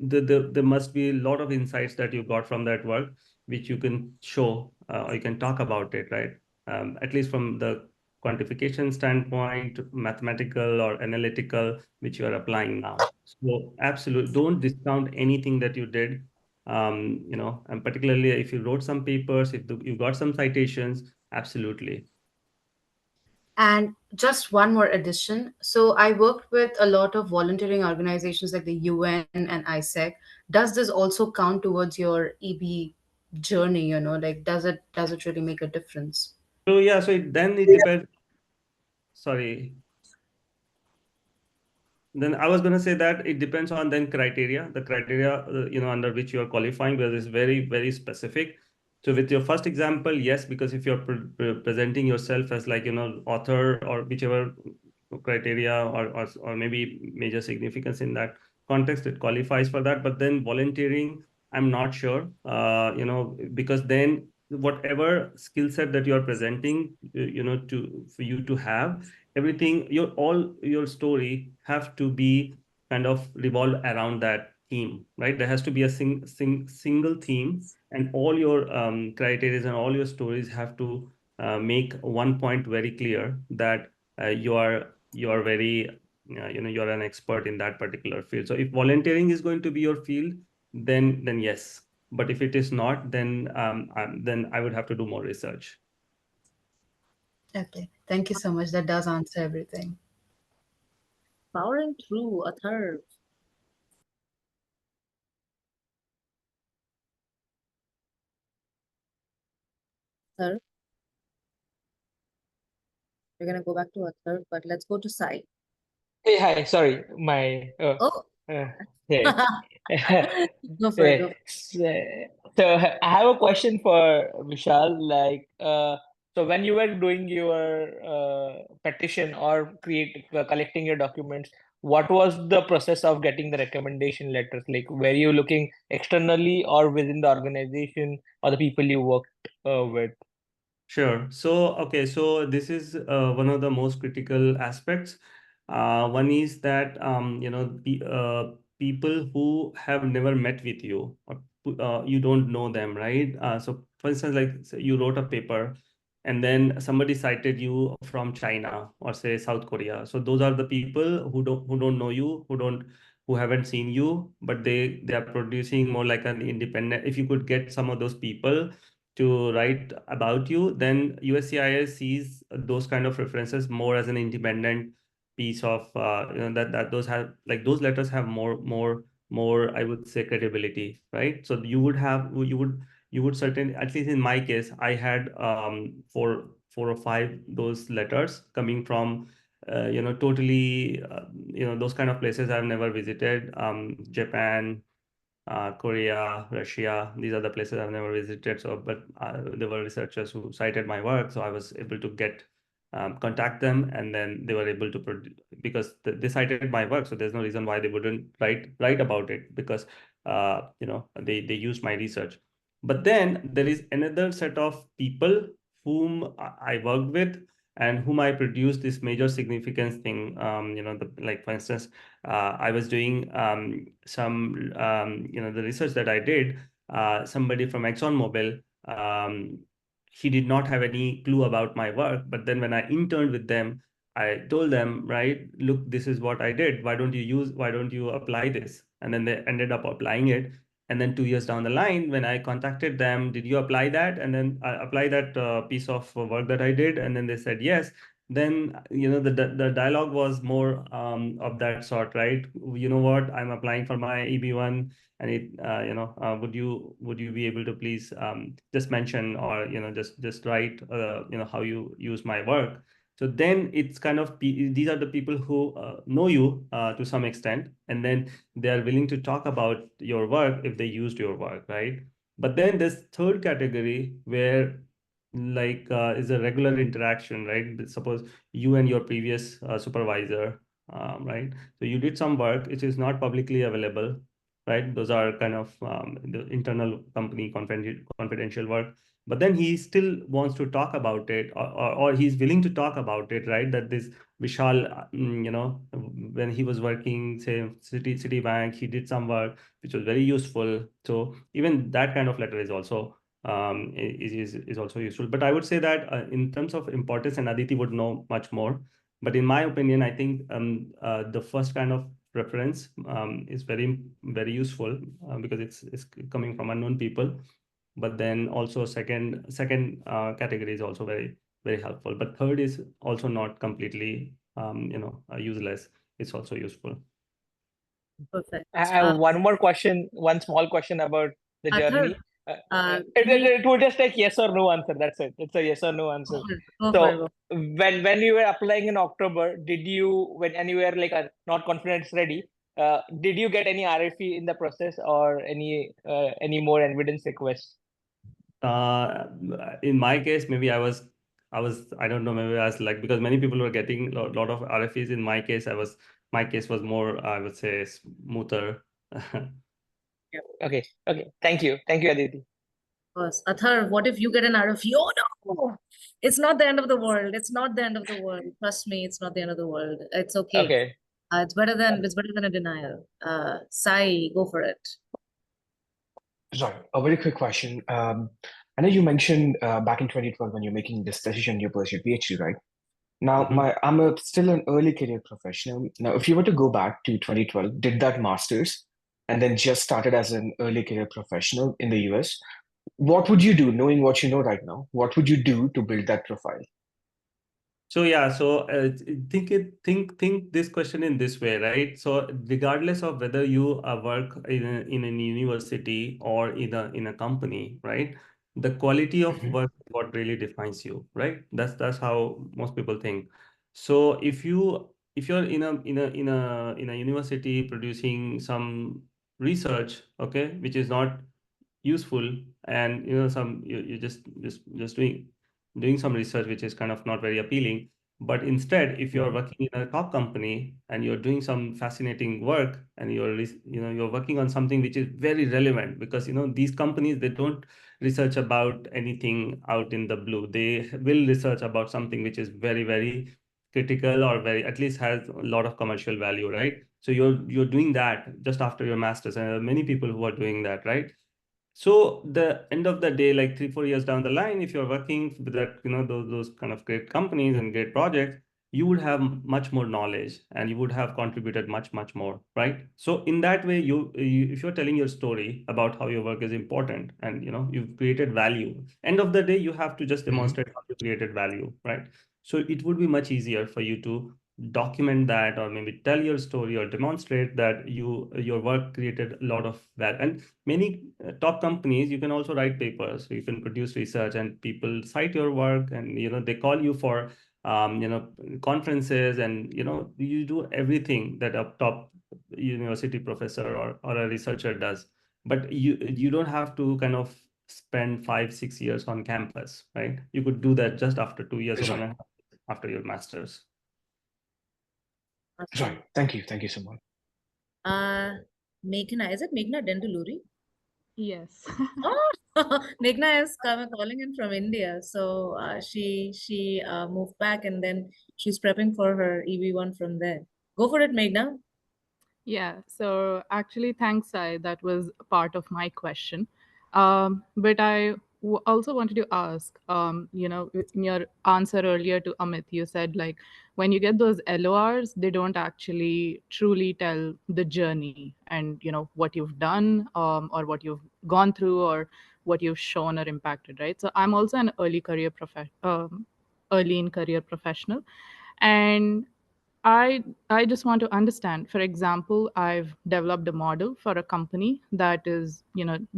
there must be a lot of insights that you got from that work, which you can show or you can talk about it, right? At least from the quantification standpoint, mathematical or analytical, which you are applying now. So absolutely, don't discount anything that you did. And particularly if you wrote some papers, if you got some citations, absolutely. And just one more addition. So I worked with a lot of volunteering organizations like the UN and ISEC. Does this also count towards your EB journey? Like does it really make a difference? So yeah, so then it depends. Sorry. Then I was going to say that it depends on then criteria, the criteria, under which you are qualifying, because it's very, very specific. So with your first example, yes, because if you're presenting yourself as like, author or whichever criteria or maybe major significance in that context, it qualifies for that. But then volunteering, I'm not sure, because then whatever skill set that you are presenting, for you to have, everything, all your story have to be kind of revolve around that theme, right? There has to be a single theme, and all your criteria and all your stories have to make one point very clear, that you are very you're an expert in that particular field. So if volunteering is going to be your field, then yes. But if it is not, then I would have to do more research. Okay, thank you so much. That does answer everything. Powering through a third. Third. We're gonna go back to a third, but let's go to Sai. Hey, hi. Sorry, my Oh, hey. go for it. Yeah. Go for it. So I have a question for Vishal. Like, so when you were doing your petition or collecting your documents, what was the process of getting the recommendation letters? Like, were you looking externally or within the organization or the people you worked with? Sure. So, okay, so this is one of the most critical aspects. One is that people who have never met with you, or you don't know them, right? So, for instance, like say you wrote a paper, and then somebody cited you from China or say South Korea. So those are the people who don't know you, who haven't seen you, but they are producing more like an independent. If you could get some of those people to write about you, then USCIS sees those kind of references more as an independent piece of that those have, like, those letters have more, I would say, credibility, right? So you would certainly, at least in my case, I had four or five those letters coming from totally those kind of places I've never visited, Japan, Korea, Russia. These are the places I've never visited. So, but there were researchers who cited my work, so I was able to contact them, and then they were able to produce, because they cited my work. So there's no reason why they wouldn't write about it, because they used my research. But then there is another set of people whom I worked with and whom I produced this major significance thing. Like, for instance, I was doing the research that I did. Somebody from ExxonMobil, he did not have any clue about my work. But then when I interned with them, I told them, right, look, this is what I did. Why don't you apply this? And then they ended up applying it. And then 2 years down the line, when I contacted them, did you apply that? And then I apply that piece of work that I did. And then they said yes. Then the dialogue was more of that sort, right? You know what, I'm applying for my EB1, and would you be able to please just mention, or just write how you use my work. So then it's kind of these are the people who know you to some extent, and then they are willing to talk about your work if they used your work, right? But then this third category, where like is a regular interaction, right? Suppose you and your previous supervisor, right? So you did some work which is not publicly available, right? Those are kind of the internal company confidential work. But then he still wants to talk about it, or he's willing to talk about it, right? That this Vishal, when he was working, say, Citibank, he did some work which was very useful. So even that kind of letter is also is also useful. But I would say that in terms of importance, and Aditi would know much more. But in my opinion, I think the first kind of reference is very useful because it's coming from unknown people. But then also second category is also very helpful. But third is also not completely useless. It's also useful. Perfect. I have one more question, one small question about the Athar, journey. It would just take yes or no answer. That's it. It's a yes or no answer. go for it, So go. when you were applying in October, did you, and you were like not confident ready, did you get any RFE in the process or any more evidence requests? In my case, maybe I don't know, maybe I was like, because many people were getting a lot of RFEs. In my case, my case was more, I would say, smoother. Okay. Thank you, Aditi. Course. Athar, what if you get an RFE? Oh no, it's not the end of the world. It's not the end of the world. Trust me, it's not the end of the world. It's okay. Okay. It's better than a denial. Sai, go for it. Sorry, a very quick question. I know you mentioned back in 2012 when you're making this decision, you pursue PhD, right? Now, I'm still an early career professional. Now, if you were to go back to 2012, did that master's, and then just started as an early career professional in the US, what would you do, knowing what you know right now? What would you do to build that profile? So yeah, so think this question in this way, right? So regardless of whether you work in a university or in a company, right? The quality of work is what really defines you, right? That's how most people think. So if you're in a university producing some research, okay, which is not useful, and you just doing some research which is kind of not very appealing. But instead, if you're working in a top company and you're doing some fascinating work, and you're working on something which is very relevant, because these companies, they don't research about anything out in the blue. They will research about something which is very critical, or very, at least, has a lot of commercial value, right? So you're doing that just after your master's, and there are many people who are doing that, right? So the end of the day, like 3-4 years down the line, if you're working with that, those kind of great companies and great projects, you would have much more knowledge, and you would have contributed much more, right? So in that way, if you're telling your story about how your work is important, and you've created value, end of the day, you have to just demonstrate how you created value, right? So it would be much easier for you to document that, or maybe tell your story, or demonstrate that your work created a lot of value. And many top companies, you can also write papers, so you can produce research, and people cite your work, and they call you for conferences, and you do everything that a top university professor or a researcher does. But you don't have to kind of spend 5-6 years on campus, right? You could do that just after 2 years or 1.5 after your master's. Right. Thank you so much. Meghna, is it Meghna Denduluri? Yes. Oh, Meghna is calling in from India. So she moved back, and then she's prepping for her EB1 from there. Go for it, Meghna. Yeah, so actually, thanks, Sai. That was part of my question. But I also wanted to ask, in your answer earlier to Amit, you said like when you get those LORs, they don't actually truly tell the journey and what you've done, or what you've gone through, or what you've shown or impacted, right? So I'm also an early in career professional, and I just want to understand. For example, I've developed a model for a company that is,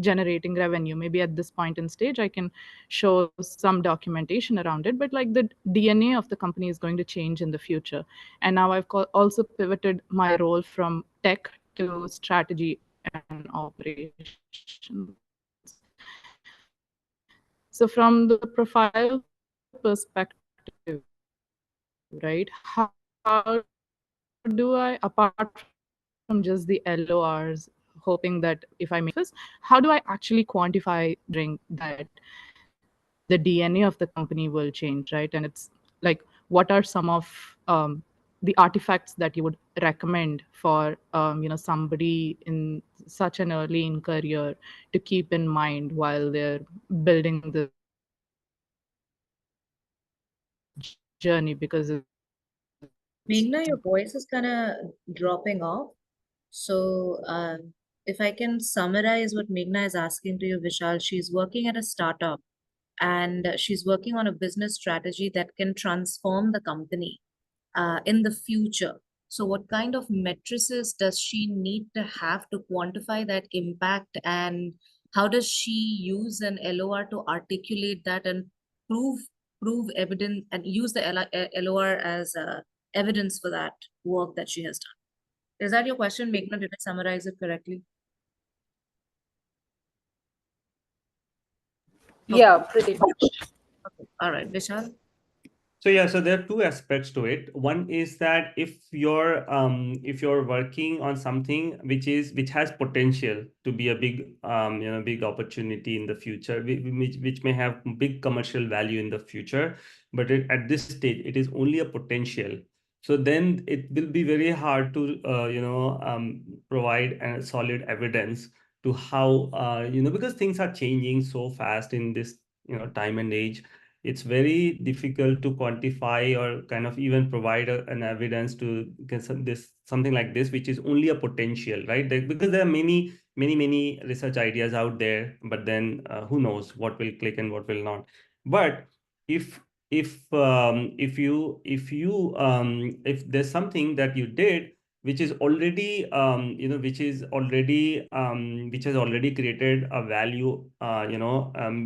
generating revenue. Maybe at this point in stage, I can show some documentation around it, but like the DNA of the company is going to change in the future. And now I've also pivoted my role from tech to strategy and operations. So from the profile perspective, right? How do I, apart from just the LORs, hoping that if I make this, how do I actually quantify that the DNA of the company will change, right? And it's like, what are some of the artifacts that you would recommend for somebody in such an early in career to keep in mind while they're building this journey? Because Meghna, your voice is kind of dropping off. So, if I can summarize what Meghna is asking to you, Vishal, she's working at a startup and she's working on a business strategy that can transform the company in the future. So, what kind of matrices does she need to have to quantify that impact, and how does she use an LOR to articulate that and prove prove evidence and use the LOR as evidence for that work that she has done? Is that your question, Meghna? Did I summarize it correctly? Yeah, pretty much. Okay. All right, Vishal. So yeah, so there are two aspects to it. One is that if you're working on something which has potential to be a big big opportunity in the future, which may have big commercial value in the future, but at this stage it is only a potential. So then it will be very hard to provide a solid evidence to how because things are changing so fast in this time and age. It's very difficult to quantify or kind of even provide an evidence to get something like this, which is only a potential, right? Because there are many research ideas out there, but then who knows what will click and what will not. But if if there's something that you did which is already which has already created a value,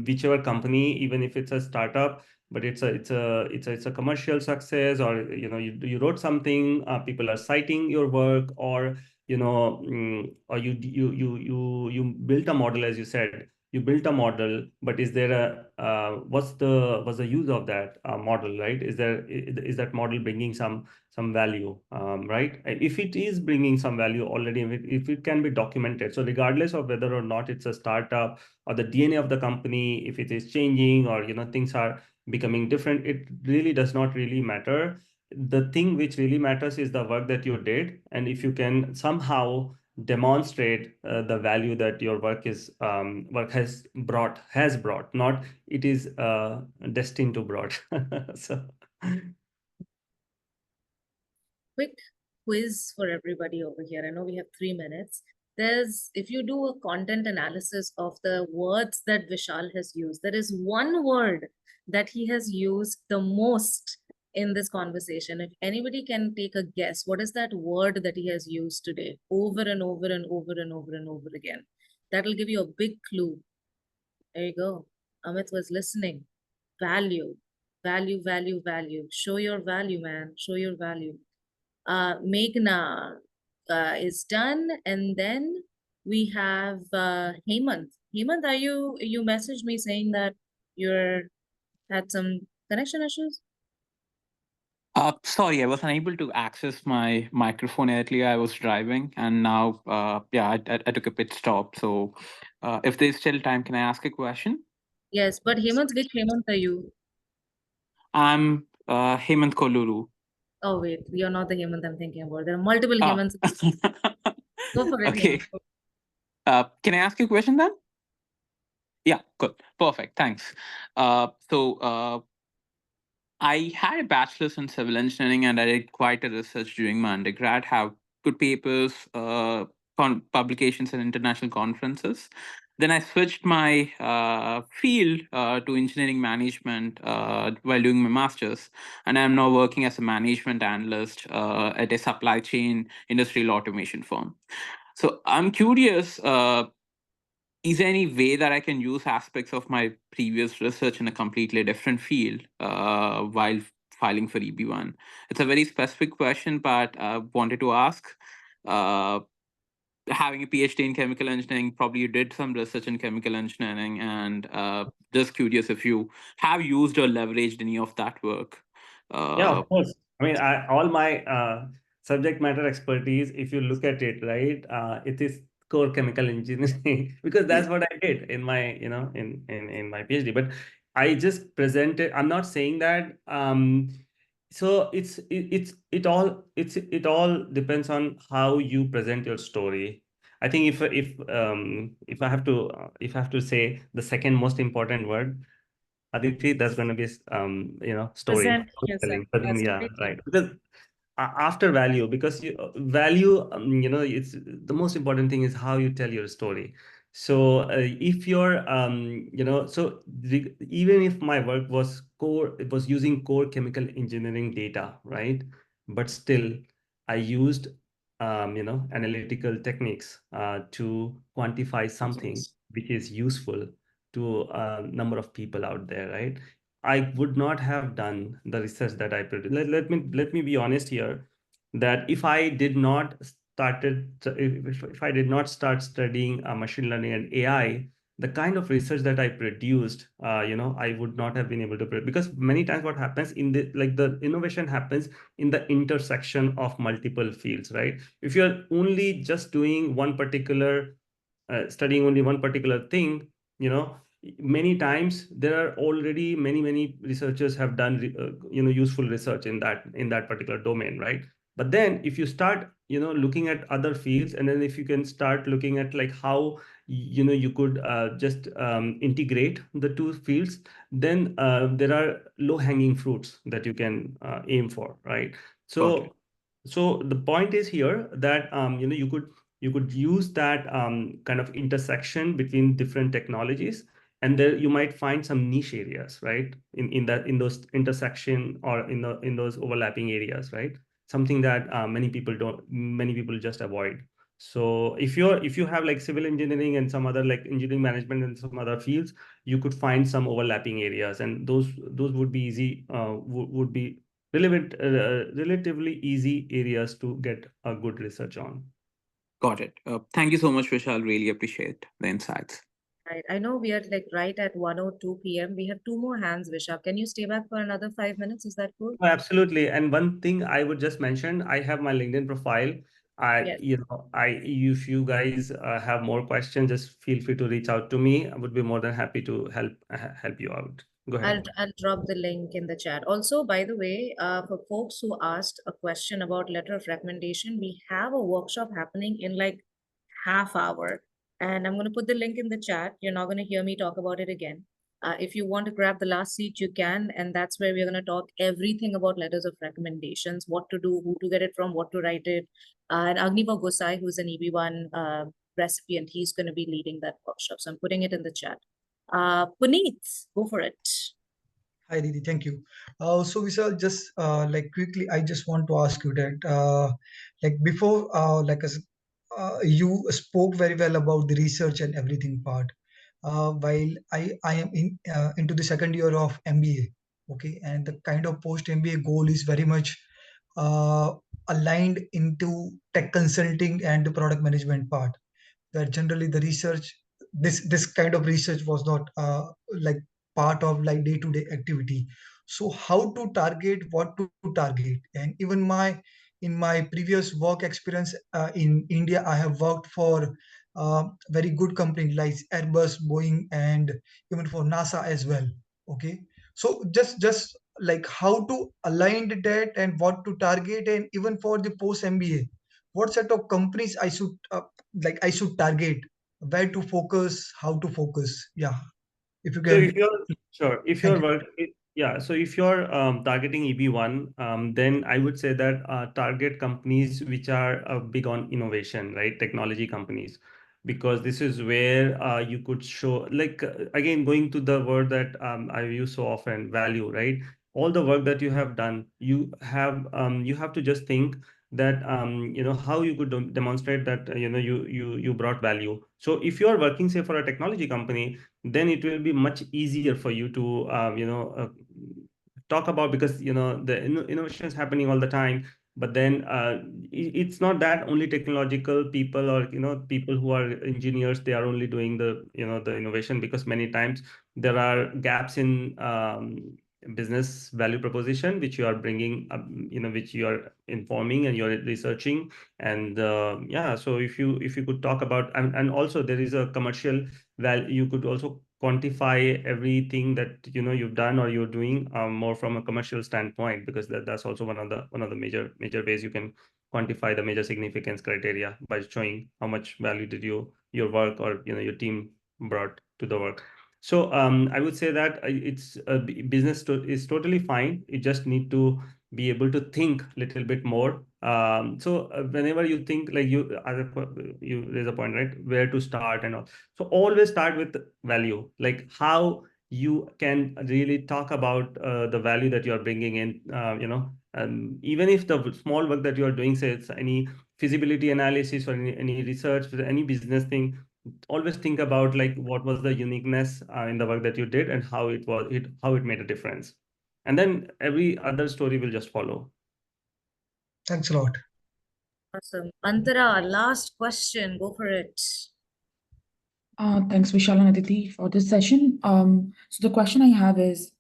whichever company, even if it's a startup, but it's a commercial success, or you wrote something, people are citing your work, or or you built a model, as you said. You built a model, but is there a what's the use of that model, right? Is that model bringing some value, right? If it is bringing some value already, if it can be documented, so regardless of whether or not it's a startup or the DNA of the company, if it is changing or things are becoming different, it really does not really matter. The thing which really matters is the work that you did, and if you can somehow demonstrate the value that your work has brought, not it is destined to brought. So Quick quiz for everybody over here. I know we have 3 minutes. If you do a content analysis of the words that Vishal has used, there is one word that he has used the most in this conversation. If anybody can take a guess, what is that word that he has used today over and over and over and over and over again? That'll give you a big clue. There you go. Amit was listening. Value, value, value, value. Show your value, man. Show your value. Meghna is done, and then we have Hemant. Hemant, you messaged me saying that you're had some connection issues? Sorry, I was unable to access my microphone earlier. I was driving, and now, yeah, I took a pit stop. So, if there's still time, can I ask a question? Yes, but Hemant, which Hemant are you? I'm Hemant Koluru. Oh wait, you're not the Hemant I'm thinking about. There are multiple Ah. Hemants. Go for it, Okay. Hemant. Can I ask you a question then? Yeah, good. Perfect. Thanks. So, I had a bachelor's in civil engineering, and I did quite a research during my undergrad, have good papers, publications and international conferences. Then I switched my field to engineering management while doing my master's, and I'm now working as a management analyst at a supply chain industrial automation firm. So I'm curious, is there any way that I can use aspects of my previous research in a completely different field while filing for EB1? It's a very specific question, but I wanted to ask. Having a PhD in chemical engineering, probably you did some research in chemical engineering, and just curious if you have used or leveraged any of that work. yeah, of course. I mean, all my subject matter expertise, if you look at it, right, it is core chemical engineering because that's what I did in my, in my PhD. But I just presented, I'm not saying that, so it all depends on how you present your story. I think if I have to say the second most important word, Aditi, that's going to be story, Present yourself. storytelling. But That's yeah, completely. right. Because after value, because value, it's the most important thing is how you tell your story. So if you're so even if my work was core, it was using core chemical engineering data, right? But still I used analytical techniques to quantify something which is useful to a number of people out there, right? I would not have done the research that I produced. Let me be honest here, that if I did not if I did not start studying machine learning and AI, the kind of research that I produced, I would not have been able to produce, because many times what happens in the innovation happens in the intersection of multiple fields, right? If you're only just doing one particular studying only one particular thing, many times there are already many researchers have done useful research in that particular domain, right? But then if you start looking at other fields, and then if you can start looking at like how you could just integrate the two fields, then there are low hanging fruits that you can aim for, right? Got it. So the point is here that you could use that kind of intersection between different technologies, and there you might find some niche areas, right? In those intersection, or in those overlapping areas, right? Something that many people just avoid. So if you have like civil engineering and some other like engineering management and some other fields, you could find some overlapping areas, and those would be easy, would be relatively easy areas to get a good research on. Got it. Thank you so much, Vishal. Really appreciate the insights. Right. I know we are like right at 1:02 p.m. We have two more hands, Vishal. Can you stay back for another 5 minutes? Is that cool? Oh, absolutely. And one thing I would just mention, I have my LinkedIn profile. Yes. If you guys have more questions, just feel free to reach out to me. I would be more than happy to help you out. Go ahead. I'll drop the link in the chat. Also, by the way, for folks who asked a question about letter of recommendation, we have a workshop happening in like half hour, and I'm going to put the link in the chat. You're not going to hear me talk about it again. If you want to grab the last seat, you can, and that's where we're going to talk everything about letters of recommendations, what to do, who to get it from, what to write it. And Agniva Gosai, who's an EB1 recipient, he's going to be leading that workshop. So I'm putting it in the chat. Puneet, go for it. Hi, Didi. Thank you. So Vishal, just like quickly, I just want to ask you that like before, you spoke very well about the research and everything part. While I am into the second year of MBA, okay, and the kind of post MBA goal is very much uh, aligned into tech consulting and the product management part, where generally the research, this kind of research was not like part of like day-to-day activity. So how to target, what to target? And even in my previous work experience in India, I have worked for very good companies like Airbus, Boeing, and even for NASA as well. Okay, so just like how to align that and what to target, and even for the post MBA, what set of companies I should target, where to focus, how to focus. Yeah, if you So can. if you're sure, if Thank you're you. yeah, so if you're targeting EB1, then I would say that target companies which are big on innovation, right? Technology companies, because this is where you could show, like again, going to the word that I use so often, value, right? All the work that you have done, you have to just think that how you could demonstrate that you brought value. So if you are working, say, for a technology company, then it will be much easier for you to talk about, because the innovation is happening all the time. But then it's not that only technological people, or people who are engineers, they are only doing the the innovation, because many times there are gaps in business value proposition which you are bringing which you are informing and you're researching. And yeah, so if you could talk about, and also there is a commercial value, you could also quantify everything that you've done or you're doing, more from a commercial standpoint, because that's also one of the major ways you can quantify the major significance criteria, by showing how much value did your work or your team brought to the work. So I would say that it's business is totally fine. You just need to be able to think a little bit more. So whenever you think, like you raise a point, right? Where to start and all. So always start with value, like how you can really talk about the value that you are bringing in. Even if the small work that you are doing, say it's any feasibility analysis or any research, any business thing, always think about like what was the uniqueness in the work that you did and how it made a difference, and then every other story will just follow. Thanks a lot. Awesome. Antara, last question. Go for it. Thanks, Vishal and Aditi, for this session. So the question I have is,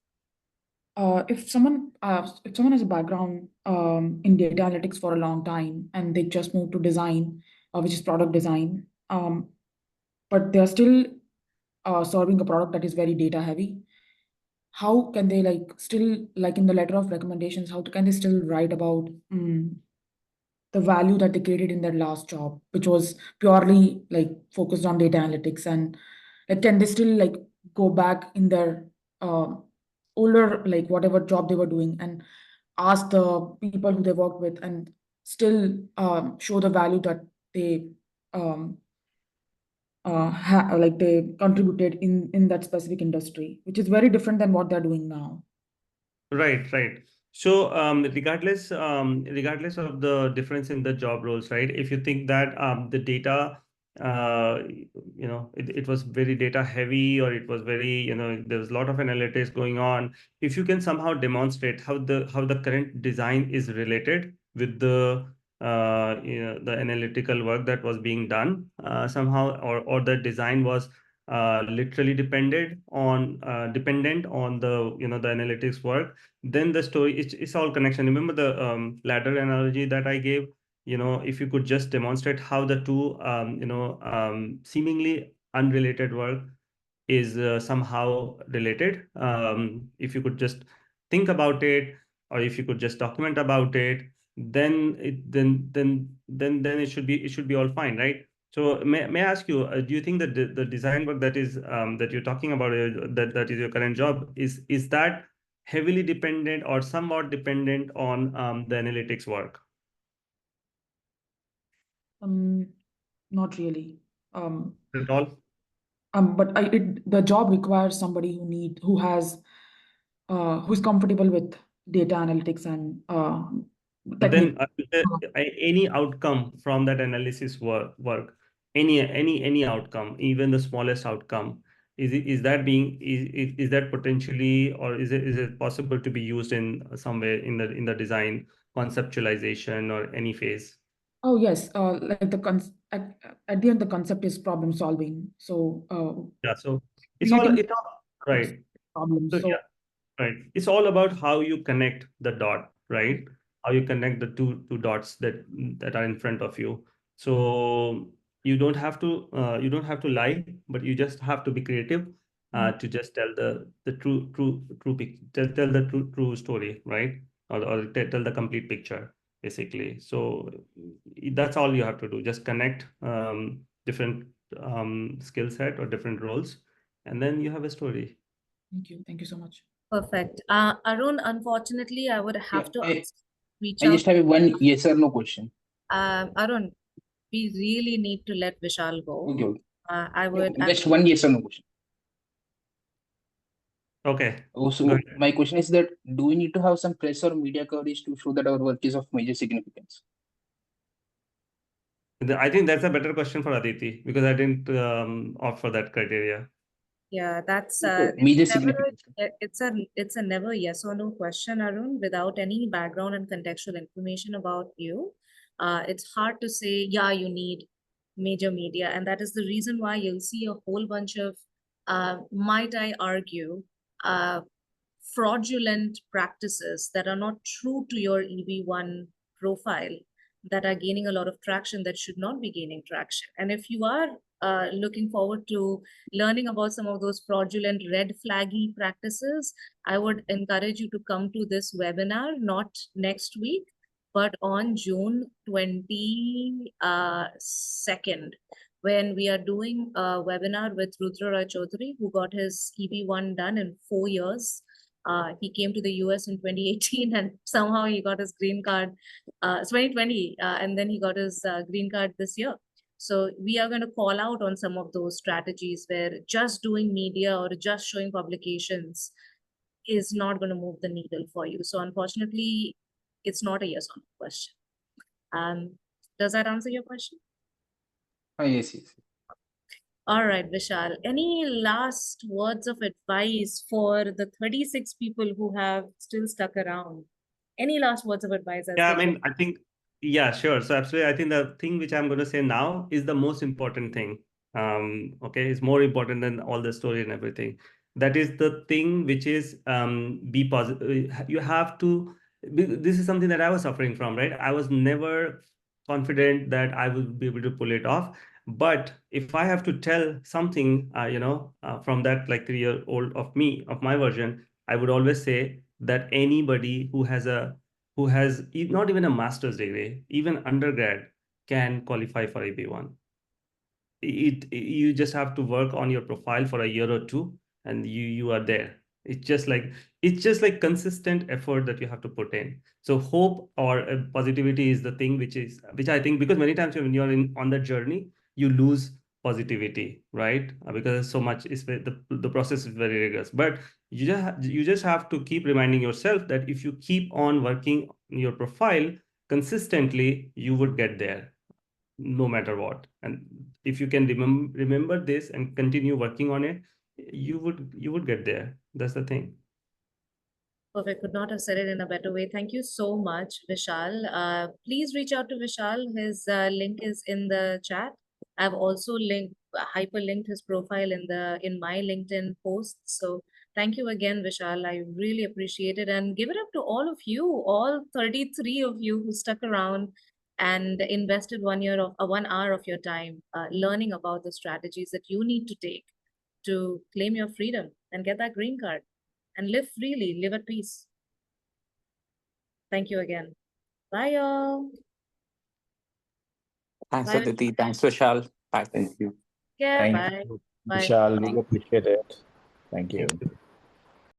if someone has a background in data analytics for a long time and they just moved to design, which is product design, but they're still serving a product that is very data heavy, how can they still, in the letter of recommendations, how can they still write about the value that they created in their last job, which was purely focused on data analytics, and can they still go back in their older whatever job they were doing and ask the people who they worked with and still show the value that they they contributed in that specific industry, which is very different than what they're doing now. Right, right. So regardless of the difference in the job roles, right? If you think that the data, it was very data heavy, or it was very, there was a lot of analytics going on. If you can somehow demonstrate how the current design is related with the analytical work that was being done somehow, or the design was literally dependent on the the analytics work, then the story, it's all connection. Remember the ladder analogy that I gave? If you could just demonstrate how the two seemingly unrelated work is somehow related, if you could just think about it, or if you could just document about it, then it should be all fine, right? So may I ask you, do you think that the design work that is that you're talking about, that is your current job, is that heavily dependent or somewhat dependent on the analytics work? Not really. At all? But the job requires somebody who's comfortable with data analytics and But then technique. any outcome from that analysis work, any outcome, even the smallest outcome, is that potentially, or is it possible to be used in some way in the design conceptualization or any phase? Oh yes, at the end the concept is problem solving. So Yeah, so creating it's all right. problems. So So yeah, right. It's all about how you connect the dot, right? How you connect the two dots that are in front of you. So you don't have to lie, but you just have to be creative to just tell the tell the true story, right? Or tell the complete picture, basically. So that's all you have to do. Just connect different skill set or different roles, and then you have a story. thank you so much. Perfect. Arun, unfortunately, I would Yeah, have to reach I out. just have one yes or no question. Arun, we really need to let Vishal go. Okay, okay. I would. Just one yes or no question. Okay. Go Also, ahead. my question is that do we need to have some press or media coverage to show that our work is of major significance? I think that's a better question for Aditi, because I didn't opt for that criteria. Yeah, that's So, major it's never significance. it's a never yes or no question, Arun, without any background and contextual information about you. It's hard to say, yeah, you need major media, and that is the reason why you'll see a whole bunch of, might I argue, fraudulent practices that are not true to your EB1 profile that are gaining a lot of traction that should not be gaining traction. And if you are looking forward to learning about some of those fraudulent red flaggy practices, I would encourage you to come to this webinar, not next week, but on June 22nd, when we are doing a webinar with Rudra Roy Chaudhary, who got his EB1 done in 4 years. He came to the US in 2018 and somehow he got his green card. It's 2020, and then he got his green card this year. So we are going to call out on some of those strategies where just doing media or just showing publications is not going to move the needle for you. So unfortunately, it's not a yes or no question. Does that answer your question? Yes, yes. All right, Vishal. Any last words of advice for the 36 people who have still stuck around? Any last words of advice? Yeah, I mean, I think, yeah, sure. So absolutely, I think the thing which I'm going to say now is the most important thing. Okay, it's more important than all the story and everything. That is the thing which is be positive. You have to. This is something that I was suffering from, right? I was never confident that I would be able to pull it off. But if I have to tell something, from that like 3-year-old of me, of my version, I would always say that anybody who has not even a master's degree, even undergrad, can qualify for EB1. You just have to work on your profile for a year or two, and you are there. It's just like consistent effort that you have to put in. So hope or positivity is the thing which I think, because many times when you're on the journey, you lose positivity, right? Because so much is the process is very rigorous. But you just have to keep reminding yourself that if you keep on working your profile consistently, you would get there no matter what. And if you can remember this and continue working on it, you would get there. That's the thing. Perfect. Could not have said it in a better way. Thank you so much, Vishal. Please reach out to Vishal. His link is in the chat. I've also hyperlinked his profile in my LinkedIn posts. So thank you again, Vishal. I really appreciate it. And give it up to all of you, all 33 of you who stuck around and invested 1 hour of your time learning about the strategies that you need to take to claim your freedom and get that green card and live freely, live at peace. Thank you again. Bye, y'all. Thanks, Bye. Aditi. Thanks, Vishal. Bye. Thank you. Yeah, Thank bye. you, Bye. Vishal. We appreciate it. Thank you. Thank you.